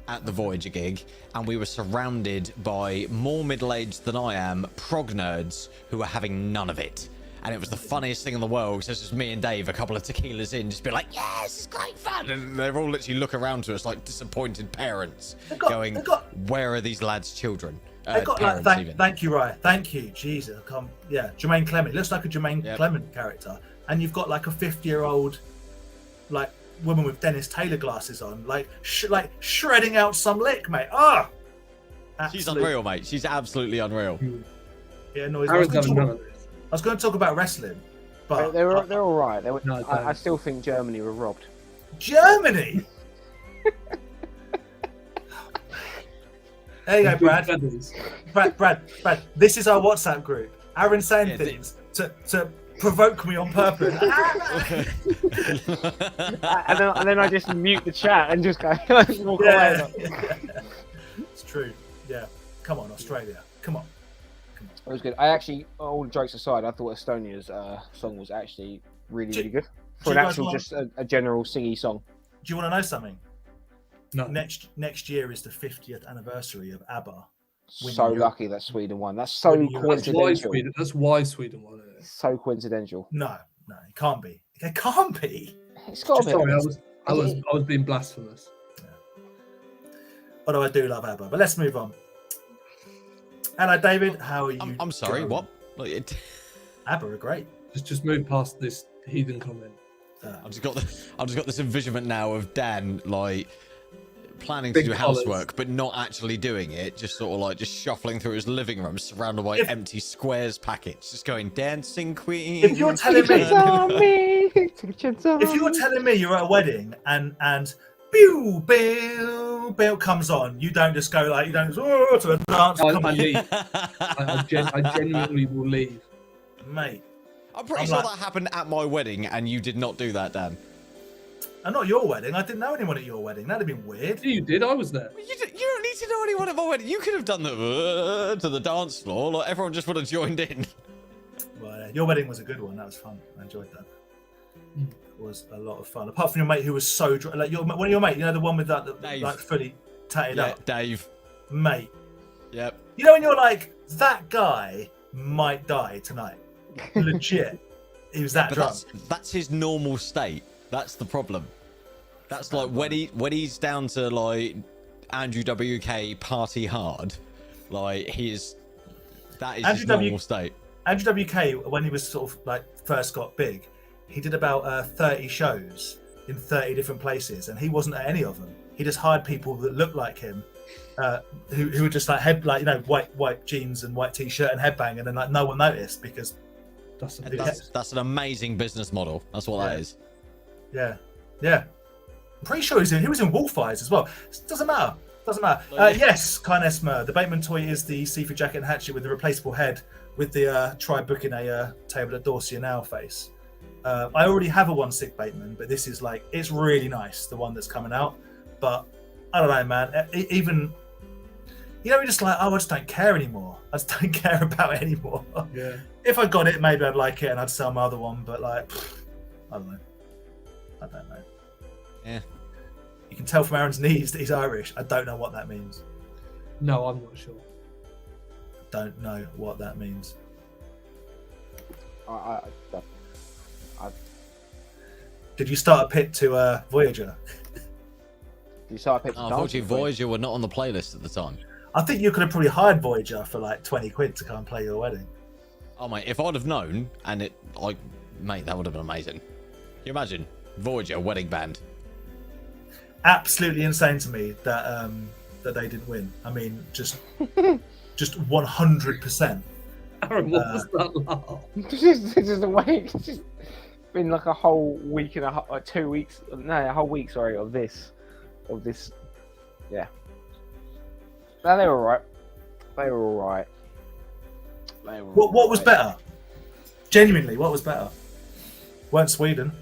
D: at the Voyager gig, and we were surrounded by more middle-aged than I am prog nerds who were having none of it. And it was the funniest thing in the world. So it's just me and Dave, a couple of tequilas in, just be like, "Yes, it's great fun." And they're all literally look around to us like disappointed parents, going, "Where are these lads' children?"
A: They got thank you, Ryan. Thank you, Jesus. Jermaine Clement. It looks like a Jermaine Clement character, and you've got like a 50-year-old, like woman with Dennis Taylor glasses on, like shredding out some lick, mate.
D: She's unreal, mate. She's absolutely unreal.
A: Yeah, no. I was going to talk about wrestling, but
B: they're all right. I still think Germany were robbed.
A: Germany. There you go, Brad. Brad. This is our WhatsApp group. Aaron's saying things to provoke me on purpose.
B: and then I just mute the chat and just go walk away.
A: It's true. Yeah. Come on, Australia. Come on.
B: It was good. I actually, all jokes aside, I thought Estonia's song was actually really good. For an actual, just a general singy song.
A: Do you want to know something?
C: No.
A: Next year is the 50th anniversary of ABBA.
B: So lucky that Sweden won. That's so coincidental.
C: That's why Sweden won it.
B: So coincidental.
A: No, it can't be. It can't be.
B: It's got to be.
C: Sorry, I was being blasphemous.
A: Yeah. Although I do love ABBA, but let's move on. Hello, David. How are you?
D: I'm sorry.
A: going?
D: What?
A: ABBA are great.
C: Just move past this heathen comment.
D: I've just got this envisionment now of Dan like planning to do housework, but not actually doing it. Just sort of like just shuffling through his living room, surrounded by empty squares packets, just going dancing queen.
A: If you're telling me you're at a wedding and pew, pew, pew comes on, you don't just go like to a dance.
C: I leave. I genuinely will leave,
A: mate.
D: I'm pretty sure that happened at my wedding, and you did not do that, Dan.
A: And not your wedding. I didn't know anyone at your wedding. That'd have been weird.
C: You did. I was there.
D: You don't need to know anyone at my wedding. You could have done the to the dance floor. Like everyone just would have joined in.
A: Well, your wedding was a good one. That was fun. I enjoyed that. It was a lot of fun. Apart from your mate who was so like one of your mate, the one with that like fully tatted up.
D: Dave.
A: Mate.
D: Yep.
A: You know when you're like, that guy might die tonight. Legit. He was that drunk.
D: That's his normal state. That's the problem. That's like when he's down to like Andrew WK party hard, like that is his normal state.
A: Andrew WK, when he was sort of like first got big, he did about 30 shows in 30 different places, and he wasn't at any of them. He just hired people that looked like him, who were just like white jeans and white t-shirt and headbang, and then like no one noticed because
D: that's an amazing business model. That's what that is.
A: Yeah. I'm pretty sure he was in Wolf Eyes as well. Doesn't matter. Yes, Kine Esmer. The Bateman toy is the see-through jacket and hatchet with the replaceable head with the try booking a table at Dorsia now face. I already have a 1/6 Bateman, but this is like, it's really nice, the one that's coming out. But I don't know, man. Even, you're just like, oh, I just don't care anymore. I just don't care about it anymore.
C: Yeah.
A: If I got it, maybe I'd like it and I'd sell my other one, but like, I don't know.
D: Yeah.
A: You can tell from Aaron's knees that he's Irish. I don't know what that means.
C: No, I'm not sure.
A: Don't know what that means. Did you start a pit to Voyager?
B: You saw a picture.
D: Unfortunately, Voyager were not on the playlist at the time.
A: I think you could have probably hired Voyager for like 20 quid to come and play your wedding.
D: Oh mate, if I'd have known, and it like, mate, that would have been amazing. Can you imagine Voyager wedding band?
A: Absolutely insane to me that that they didn't win. I mean, just 100%.
C: Aaron, what was that laugh?
B: This is the way. It's just been like a whole week and a half, like 2 weeks. No, a whole week. Sorry, of this. Yeah. No, they were all right.
A: What was better? Genuinely, what was better? Weren't Sweden,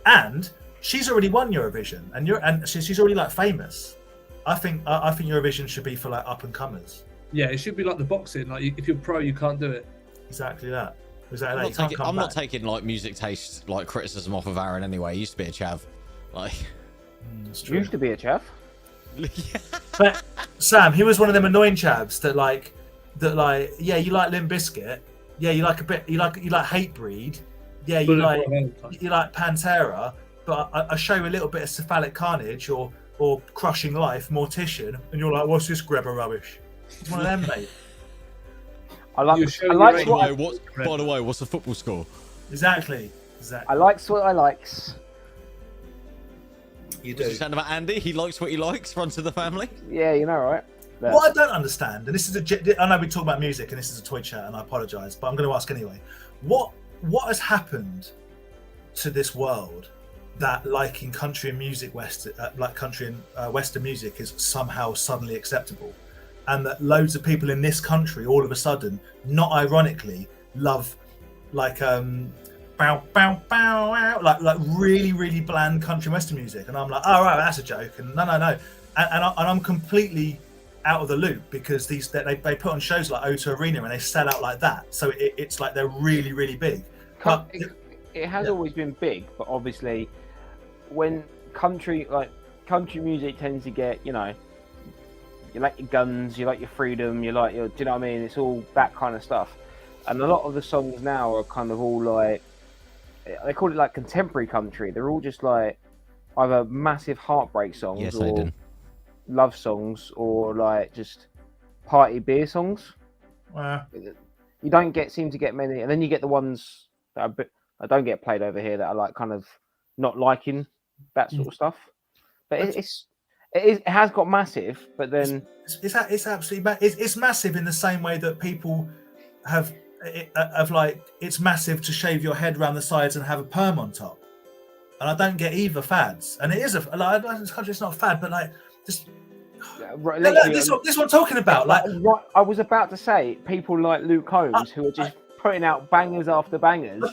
A: and she's already won Eurovision, and she's already like famous. I think Eurovision should be for like up and comers.
C: Yeah, it should be like the boxing. Like if you're pro, you can't do it.
A: Exactly that.
D: I'm not taking like music taste like criticism off of Aaron anyway. He used to be a chav. Like,
B: used to be a chav.
D: Yeah.
A: But Sam, he was one of them annoying chavs that yeah, you like Limp Bizkit. Yeah, you like you like Hatebreed. Yeah, you like Pantera. But I show you a little bit of Cephalic Carnage or Crushing Life, Mortician, and you're like, what's this grabber rubbish? It's one of them, mate.
B: I like
D: by the way, what's the football score?
A: Exactly.
B: I likes what I likes.
A: You do.
D: What's you saying about Andy? He likes what he likes. Runs to the family.
B: Yeah, you know, right? But
A: what I don't understand, and this is I know we talk about music, and this is a Twitch chat, and I apologise, but I'm going to ask anyway. What has happened to this world that liking country and music, country and Western music is somehow suddenly acceptable, and that loads of people in this country all of a sudden, not ironically, love like bow bow bow like really really bland country and Western music, and I'm like, oh right, that's a joke, and no, and I'm completely out of the loop because they put on shows like O2 Arena and they sell out like that, so it's like they're really really big.
B: It has always been big, but obviously when country music tends to get, you know, you like your guns, you like your freedom, you like your, do you know what I mean? It's all that kind of stuff. And a lot of the songs now are kind of all like, they call it like contemporary country. They're all just like either massive heartbreak songs or love songs or like just party beer songs. You don't seem to get many, and then you get the ones that don't get played over here that are like kind of not liking that sort of stuff. But it has got massive, but then
A: it's absolutely it's massive in the same way that people have like, it's massive to shave your head around the sides and have a perm on top, and I don't get either fads. And it is it's not a fad, but like just this is what I'm talking about. Like
B: I was about to say, people like Luke Combs who are just putting out bangers after bangers.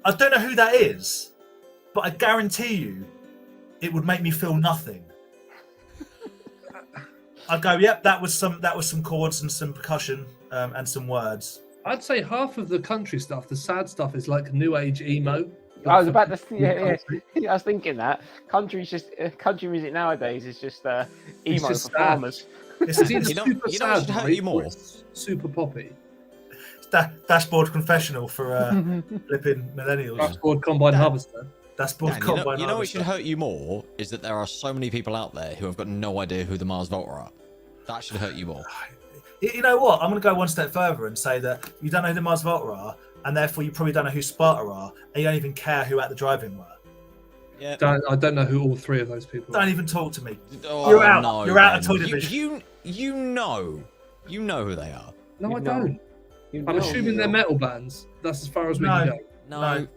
A: I don't know who that is, but I guarantee you, it would make me feel nothing. I'd go, yep, that was some chords and some percussion and some words.
C: I'd say half of the country stuff, the sad stuff, is like new age emo.
B: I was about to, yeah. I was thinking that country music nowadays is just emo
C: just
B: for farmers.
C: It's either super sad, or super poppy.
A: Dashboard confessional for flipping millennials.
C: Dashboard combine harvester.
A: That's brought
D: Dan,
A: on by
D: you know what should hurt you more is that there are so many people out there who have got no idea who the Mars Volta are. That should hurt you more.
A: You know what? I'm going to go one step further and say that you don't know who the Mars Volta are, and therefore you probably don't know who Sparta are, and you don't even care who At the Drive-In were.
C: Yeah. I don't know who all three of those people are.
A: Don't even talk to me.
D: Oh,
A: You're out.
D: No,
A: You're out
D: Ben.
A: of Toy Division.
D: You know who they are.
C: No, I don't. I'm assuming they're metal bands. That's as far as we can go.
A: No.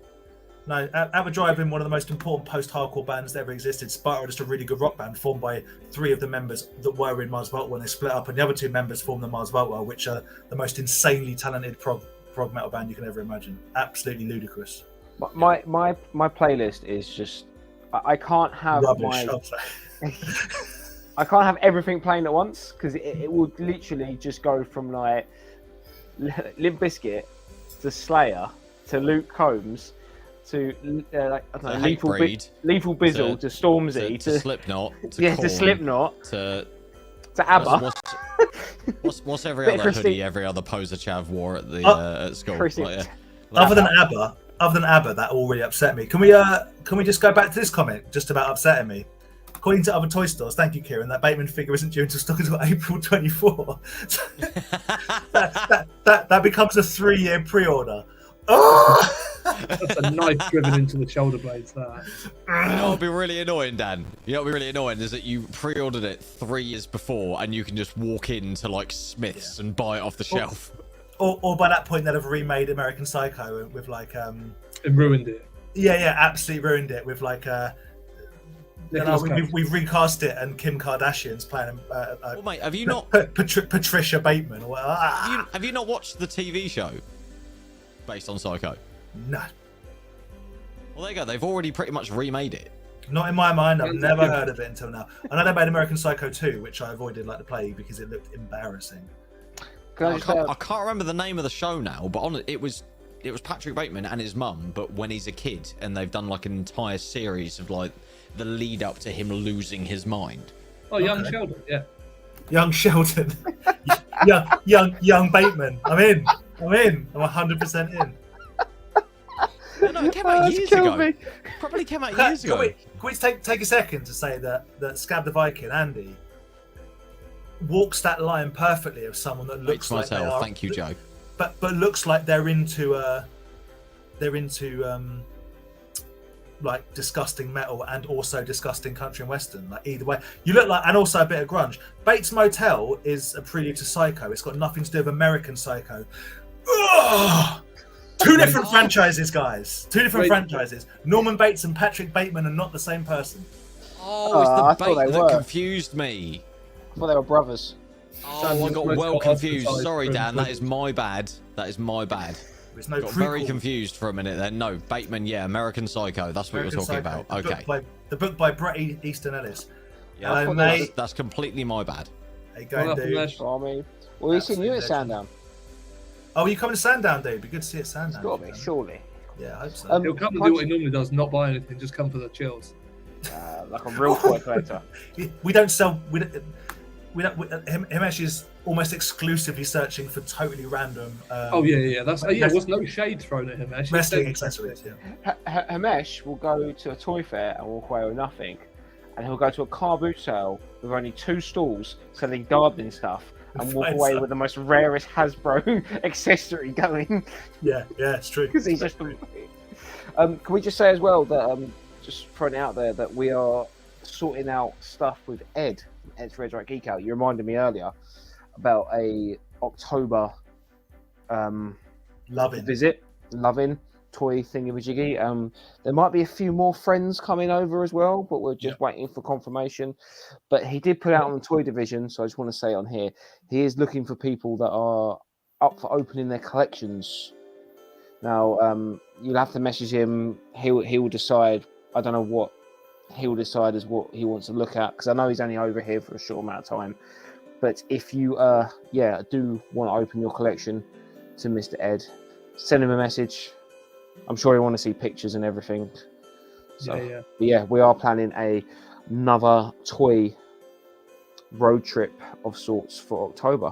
A: At the Drive-In, one of the most important post-hardcore bands that ever existed. Sparta are just a really good rock band formed by 3 of the members that were in Mars Volta when they split up, and the other 2 members formed the Mars Volta, which are the most insanely talented prog metal band you can ever imagine. Absolutely ludicrous.
B: My playlist is just I can't have
A: rubbish.
B: I can't have everything playing at once because it will literally just go from like Limp Bizkit to Slayer to Luke Combs to Lethal Bizzle to Stormzy
D: to Slipknot to
B: Korn, to Slipknot
D: to
B: ABBA.
D: What's every other hoodie every other poser chav wore at the at school?
A: Other than ABBA, that all really upset me. Can we just go back to this comment just about upsetting me? According to other toy stores, thank you, Kieran, that Bateman figure isn't due into stock until April 24. that becomes a 3-year pre-order. Oh!
C: That's a knife driven into the shoulder blades. That.
D: You know what'd be really annoying, Dan? You know what'd be really annoying is that you pre-ordered it 3 years before, and you can just walk into like Smith's and buy it off the shelf.
A: Or by that point, they'd have remade American Psycho with like
C: and ruined it.
A: Yeah, absolutely ruined it with like we've recast it and Kim Kardashian's playing.
D: Well, mate, have you not
A: Patricia Bateman? Or
D: have you not watched the TV show based on Psycho?
A: No.
D: Well, there you go. They've already pretty much remade it.
A: Not in my mind. I've never heard of it until now. I know they made American Psycho 2, which I avoided like the plague because it looked embarrassing.
D: I can't remember the name of the show now, but it was Patrick Bateman and his mum, but when he's a kid, and they've done like an entire series of like the lead up to him losing his mind.
C: Oh, Young Sheldon, yeah.
A: Young Sheldon, young Bateman. I'm in. I'm 100% in.
D: No, it came out years ago. Probably came out years ago.
A: Can we take a second to say that Scab the Viking, Andy, walks that line perfectly of someone that looks like they are.
D: Thank you, Joe.
A: But looks like they're into like disgusting metal and also disgusting country and western. Like either way, you look like, and also a bit of grunge. Bates Motel is a prelude to Psycho. It's got nothing to do with American Psycho. Ugh! Two different franchises, guys. Two different franchises. Norman Bates and Patrick Bateman are not the same person.
D: Oh, it's the Bate that confused me.
B: I thought they were brothers.
D: Oh, I got well confused. Sorry, Dan. That is my bad. There's no got very confused for a minute then. No, Bateman, yeah, American Psycho. That's what you're talking about. Okay.
A: The book by Bret Easton Ellis.
D: Yeah,
A: hello, mate.
D: That's completely my bad.
A: How you going, dude?
B: Well, we've seen you at Sandown.
A: Oh, you coming to Sandown, dude? Be good to see you at Sandown.
B: It's got to be, surely.
A: Yeah, I hope so.
C: He'll come and do what he normally does, not buy anything, just come for the chills.
B: Like a real toy collector.
A: We don't sell. Himesh is almost exclusively searching for totally random.
C: That's was no shade thrown at Himesh.
A: Wrestling accessories. Yeah.
B: Himesh will go to a toy fair and walk away with nothing, and he'll go to a car boot sale with only 2 stalls selling gardening stuff, and walk away with the most rarest Hasbro accessory going.
A: Yeah, it's true.
B: Because he's just. Can we just say as well that just throwing it out there that we are sorting out stuff with Ed from Ed's Red Right Geek Out. You reminded me earlier about a October loving toy thingy-majiggy. There might be a few more friends coming over as well, but we're just waiting for confirmation. But he did put out on the toy division, so I just want to say on here, he is looking for people that are up for opening their collections. Now, you'll have to message him. He will decide. I don't know what he'll decide as what he wants to look at, because I know he's only over here for a short amount of time. But if you do want to open your collection to Mr. Ed, send him a message. I'm sure he'll want to see pictures and everything. So, we are planning another toy road trip of sorts for October.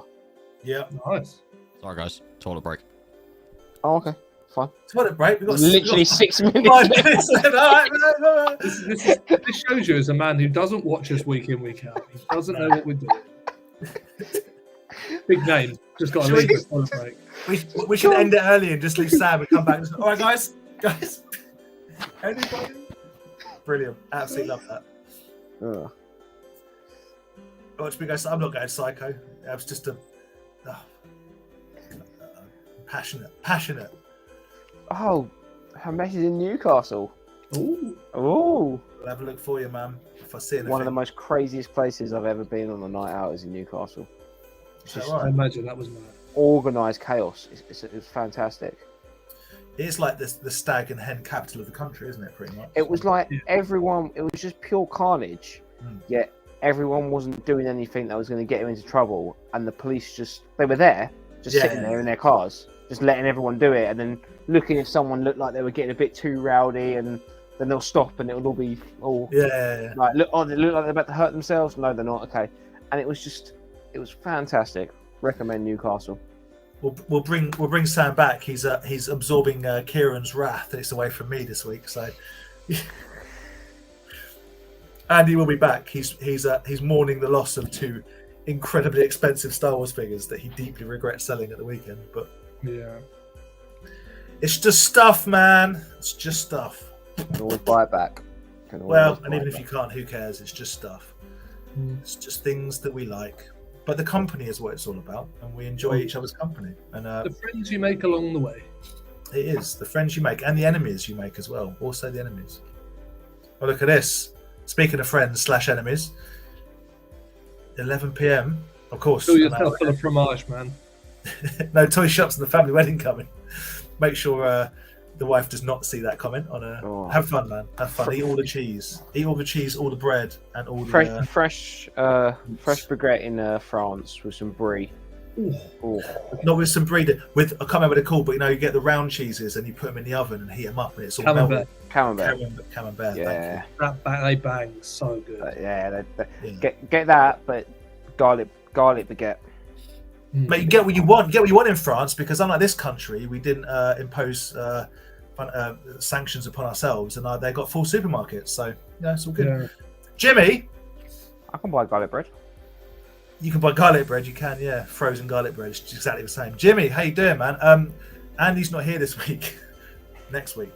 A: Yeah,
C: nice.
D: Sorry, guys. Toilet break.
B: Oh, okay. fine.
A: Toilet break. We've got
B: Literally 6 minutes.
A: 5 minutes. All right, no.
C: This shows you as a man who doesn't watch us week in, week out. He doesn't know what we're doing. Big name. Just got to leave the toilet break.
A: We should end it early and just leave Sam and come back. And just, all right, guys. Anybody? Brilliant. Absolutely love that. Watch me go. I'm not going psycho. It was just a passionate.
B: Oh, her message in Newcastle.
C: Ooh.
B: Oh.
A: I'll have a look for you, man. If I see anything.
B: One of the most craziest places I've ever been on a night out is in Newcastle.
A: Is that
B: Just
C: I
A: right?
C: imagine that was mad.
B: organised chaos. It's fantastic.
A: It's like the stag and hen capital of the country, isn't it? Pretty much.
B: It was like everyone. It was just pure carnage. Yet everyone wasn't doing anything that was going to get him into trouble, and the police they were there, sitting there in their cars, just letting everyone do it, and then looking if someone looked like they were getting a bit too rowdy, and then they'll stop, and it'll all be like, look, they look like they're about to hurt themselves. No, they're not. Okay, and it was fantastic. Recommend Newcastle.
A: We'll bring Sam back. He's absorbing Kieran's wrath, and it's away from me this week. So, and he will be back. He's mourning the loss of 2 incredibly expensive Star Wars figures that he deeply regrets selling at the weekend. But
C: yeah,
A: it's just stuff, man. It's just stuff.
B: You can always buy it back.
A: Well, and even if you can't, who cares? It's just stuff. It's just things that we like. But the company is what it's all about, and we enjoy each other's company. And
C: the friends you make along the way.
A: it is the friends you make and the enemies you make as well. Also the enemies. Well, look at this. Speaking of friends / enemies, 11 p.m. Of course.
C: Fill yourself full of fromage, man.
A: No toy shops and the family wedding coming. Make sure the wife does not see that comment on her. Have fun, man. Have fun. Eat all the cheese. Eat all the cheese, all the bread, and all the
B: fresh baguette in France with some brie. Ooh.
A: Not with some brie. I can't remember what they're called, but you get the round cheeses and you put them in the oven and heat them up, and it's all melted. Camembert.
B: Yeah,
C: they bang so good.
B: Get that, but garlic baguette.
A: But you get what you want. Get what you want in France, because unlike this country, we didn't impose sanctions upon ourselves, and they got full supermarkets. So it's all good.
C: Yeah.
A: Jimmy,
B: I can buy garlic bread.
A: You can buy garlic bread. You can, frozen garlic bread. It's exactly the same. Jimmy, how you doing, man? Andy's not here this week. Next week.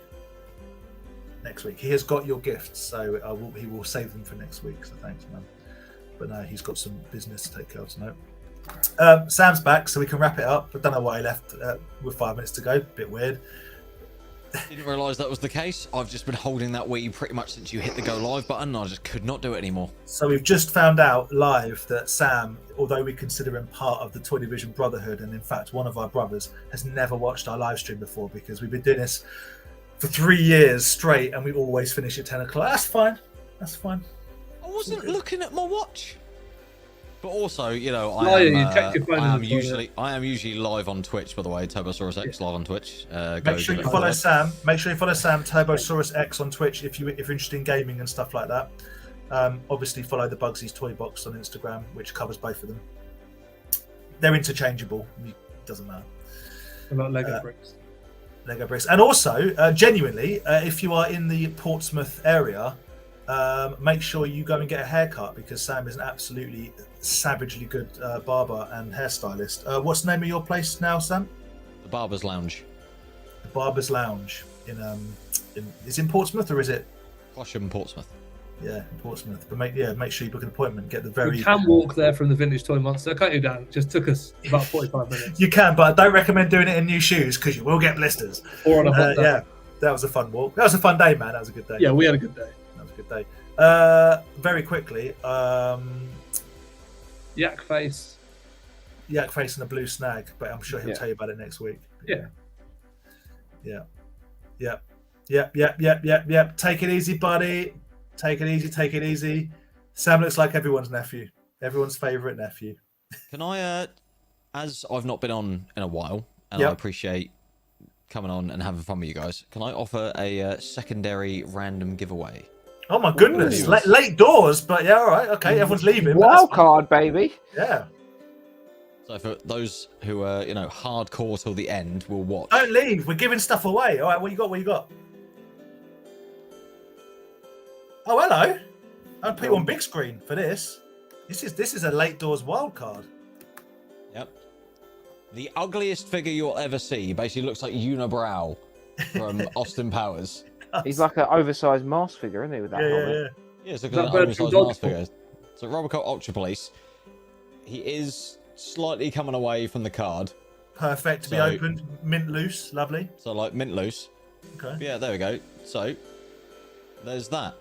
A: He has got your gifts, so he will save them for next week. So thanks, man. But no, he's got some business to take care of tonight. Sam's back, so we can wrap it up. I don't know why he left with 5 minutes to go. Bit weird.
D: Didn't realise that was the case. I've just been holding that Wii pretty much since you hit the go live button. I just could not do it anymore.
A: So we've just found out live that Sam, although we consider him part of the Toy Division Brotherhood, and in fact one of our brothers, has never watched our live stream before, because we've been doing this for 3 years straight, and we always finish at 10 o'clock. That's fine.
D: I wasn't looking at my watch. But also, I am usually live on Twitch, by the way. Turbosaurus X live on Twitch.
A: Make sure you follow Sam. Make sure you follow Sam, Turbosaurus X on Twitch if you're interested in gaming and stuff like that. Obviously, follow the Bugsy's Toy Box on Instagram, which covers both of them. They're interchangeable. It doesn't matter.
C: About Lego bricks.
A: Lego bricks, and also genuinely, if you are in the Portsmouth area, make sure you go and get a haircut, because Sam is an absolutely savagely good barber and hairstylist. What's the name of your place now, Sam?
D: The Barber's Lounge.
A: The Barber's Lounge is in Portsmouth, or is it?
D: Closham, Portsmouth.
A: Yeah, in Portsmouth. But make sure you book an appointment. Get the very.
C: You can walk there from the Vintage Toy Monster. Can't you, Dan? It just took us about 45 minutes.
A: You can, but I don't recommend doing it in new shoes, because you will get blisters.
C: Or on a hot day.
A: Yeah, that was a fun walk. That was a fun day, man. That was a good day.
C: Yeah, we had a good day.
A: That was a good day. Very quickly,
C: Yak face
A: and a blue snag, but I'm sure he'll tell you about it next week.
C: Yeah.
A: Take it easy, buddy. Take it easy. Sam looks like everyone's nephew. Everyone's favourite nephew.
D: Can I, as I've not been on in a while, and I appreciate coming on and having fun with you guys, can I offer a secondary random giveaway?
A: Oh my goodness! Late doors, but yeah, all right, okay. Everyone's leaving.
B: Wild card, baby.
A: Yeah.
D: So for those who are, hardcore till the end, will watch.
A: Don't leave. We're giving stuff away. All right, what you got? What you got? Oh, hello. I'll put you on big screen for this. This is a late doors wild card.
D: Yep. The ugliest figure you'll ever see. Basically looks like Unibrow from Austin Powers.
B: He's like an oversized mask figure, isn't he? With that helmet?
D: Yeah, it's like an oversized mask figure. So Robocop Ultra Police. He is slightly coming away from the card.
A: Perfect to be opened. Mint loose. Lovely.
D: So like mint loose.
A: Okay.
D: Yeah, there we go. So there's that.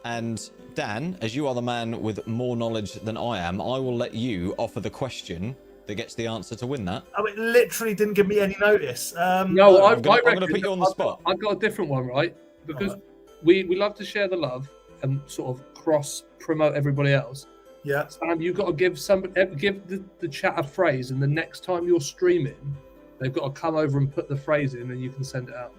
D: And Dan, as you are the man with more knowledge than I am, I will let you offer the question that gets the answer to win that.
A: Oh, it literally didn't give me any notice.
C: No,
D: I'm going to put you on the spot.
C: I've got a different one, right? Because we love to share the love and sort of cross promote everybody else.
A: Yeah.
C: Sam, you've got to give the chat a phrase, and the next time you're streaming, they've got to come over and put the phrase in, and you can send it out.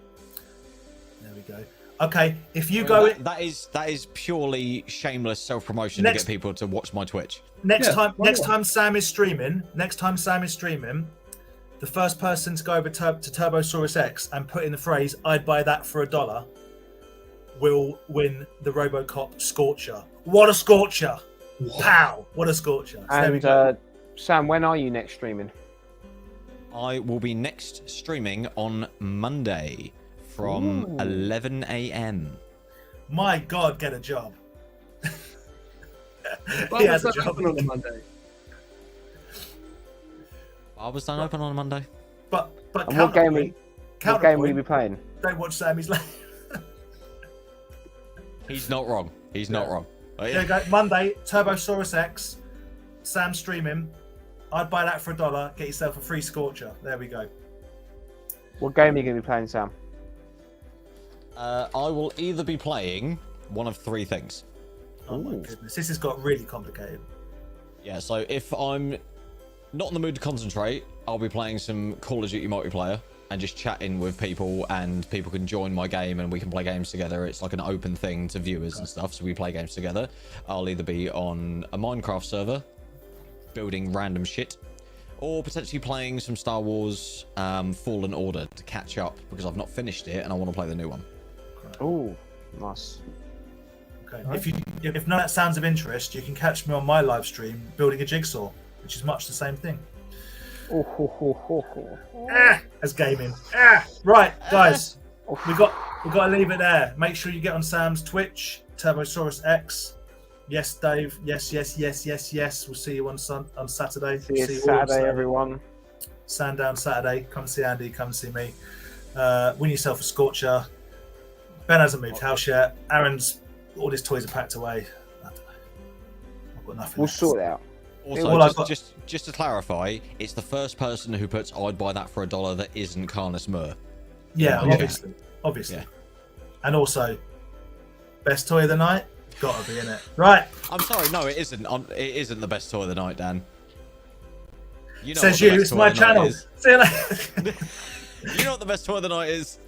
A: There we go. Okay, if you go,
D: that is purely shameless self-promotion to get people to watch my Twitch.
A: Next time Sam is streaming, the first person to go over to Turbosaurus X and put in the phrase "I'd buy that for $1" will win the RoboCop Scorcher. What a scorcher! Wow. Pow! What a scorcher! So
B: and Sam, when are you next streaming?
D: I will be next streaming on Monday from 11 a.m.
A: My God, get a job.
C: He has a job on a Monday.
D: Barbers don't open on a Monday.
A: But
B: what game will you be playing?
A: Don't watch Sammy's live.
D: He's not wrong. He's not wrong.
A: There you go. Monday, Turbosaurus X. Sam streaming. I'd buy that for $1. Get yourself a free Scorcher. There we go.
B: What game are you going to be playing, Sam?
D: I will either be playing one of three things.
A: Oh my goodness, this has got really complicated.
D: Yeah, so if I'm not in the mood to concentrate, I'll be playing some Call of Duty multiplayer and just chatting with people, and people can join my game and we can play games together. It's like an open thing to viewers and stuff, so we play games together. I'll either be on a Minecraft server, building random shit, or potentially playing some Star Wars Fallen Order to catch up, because I've not finished it and I want to play the new one.
B: Oh, nice.
A: Okay. If none of that sounds of interest, you can catch me on my live stream building a jigsaw, which is much the same thing. As gaming. Right, guys, we got to leave it there. Make sure you get on Sam's Twitch, Turbosaurus X. Yes, Dave. Yes. We'll see you on Saturday.
B: See you Saturday, everyone.
A: Sandown Saturday. Come see Andy. Come see me. Win yourself a Scorcher. Ben hasn't moved house yet. Aaron's all his toys are packed away. I don't know. I've got nothing.
B: We'll sort it out.
D: Also, just to clarify, it's the first person who puts "I'd buy that for $1" that isn't Carnus Mur.
A: Yeah, obviously. Yeah. And also, best toy of the night, gotta be in it. Right.
D: I'm sorry, no, it isn't. It isn't the best toy of the night, Dan. You know
A: Says you. It's my channel. See you later.
D: You know what the best toy of the night is?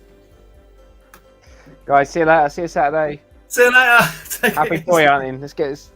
B: Guys, see you later. See you Saturday.
A: See you later.
B: Happy toy hunting. Let's get this.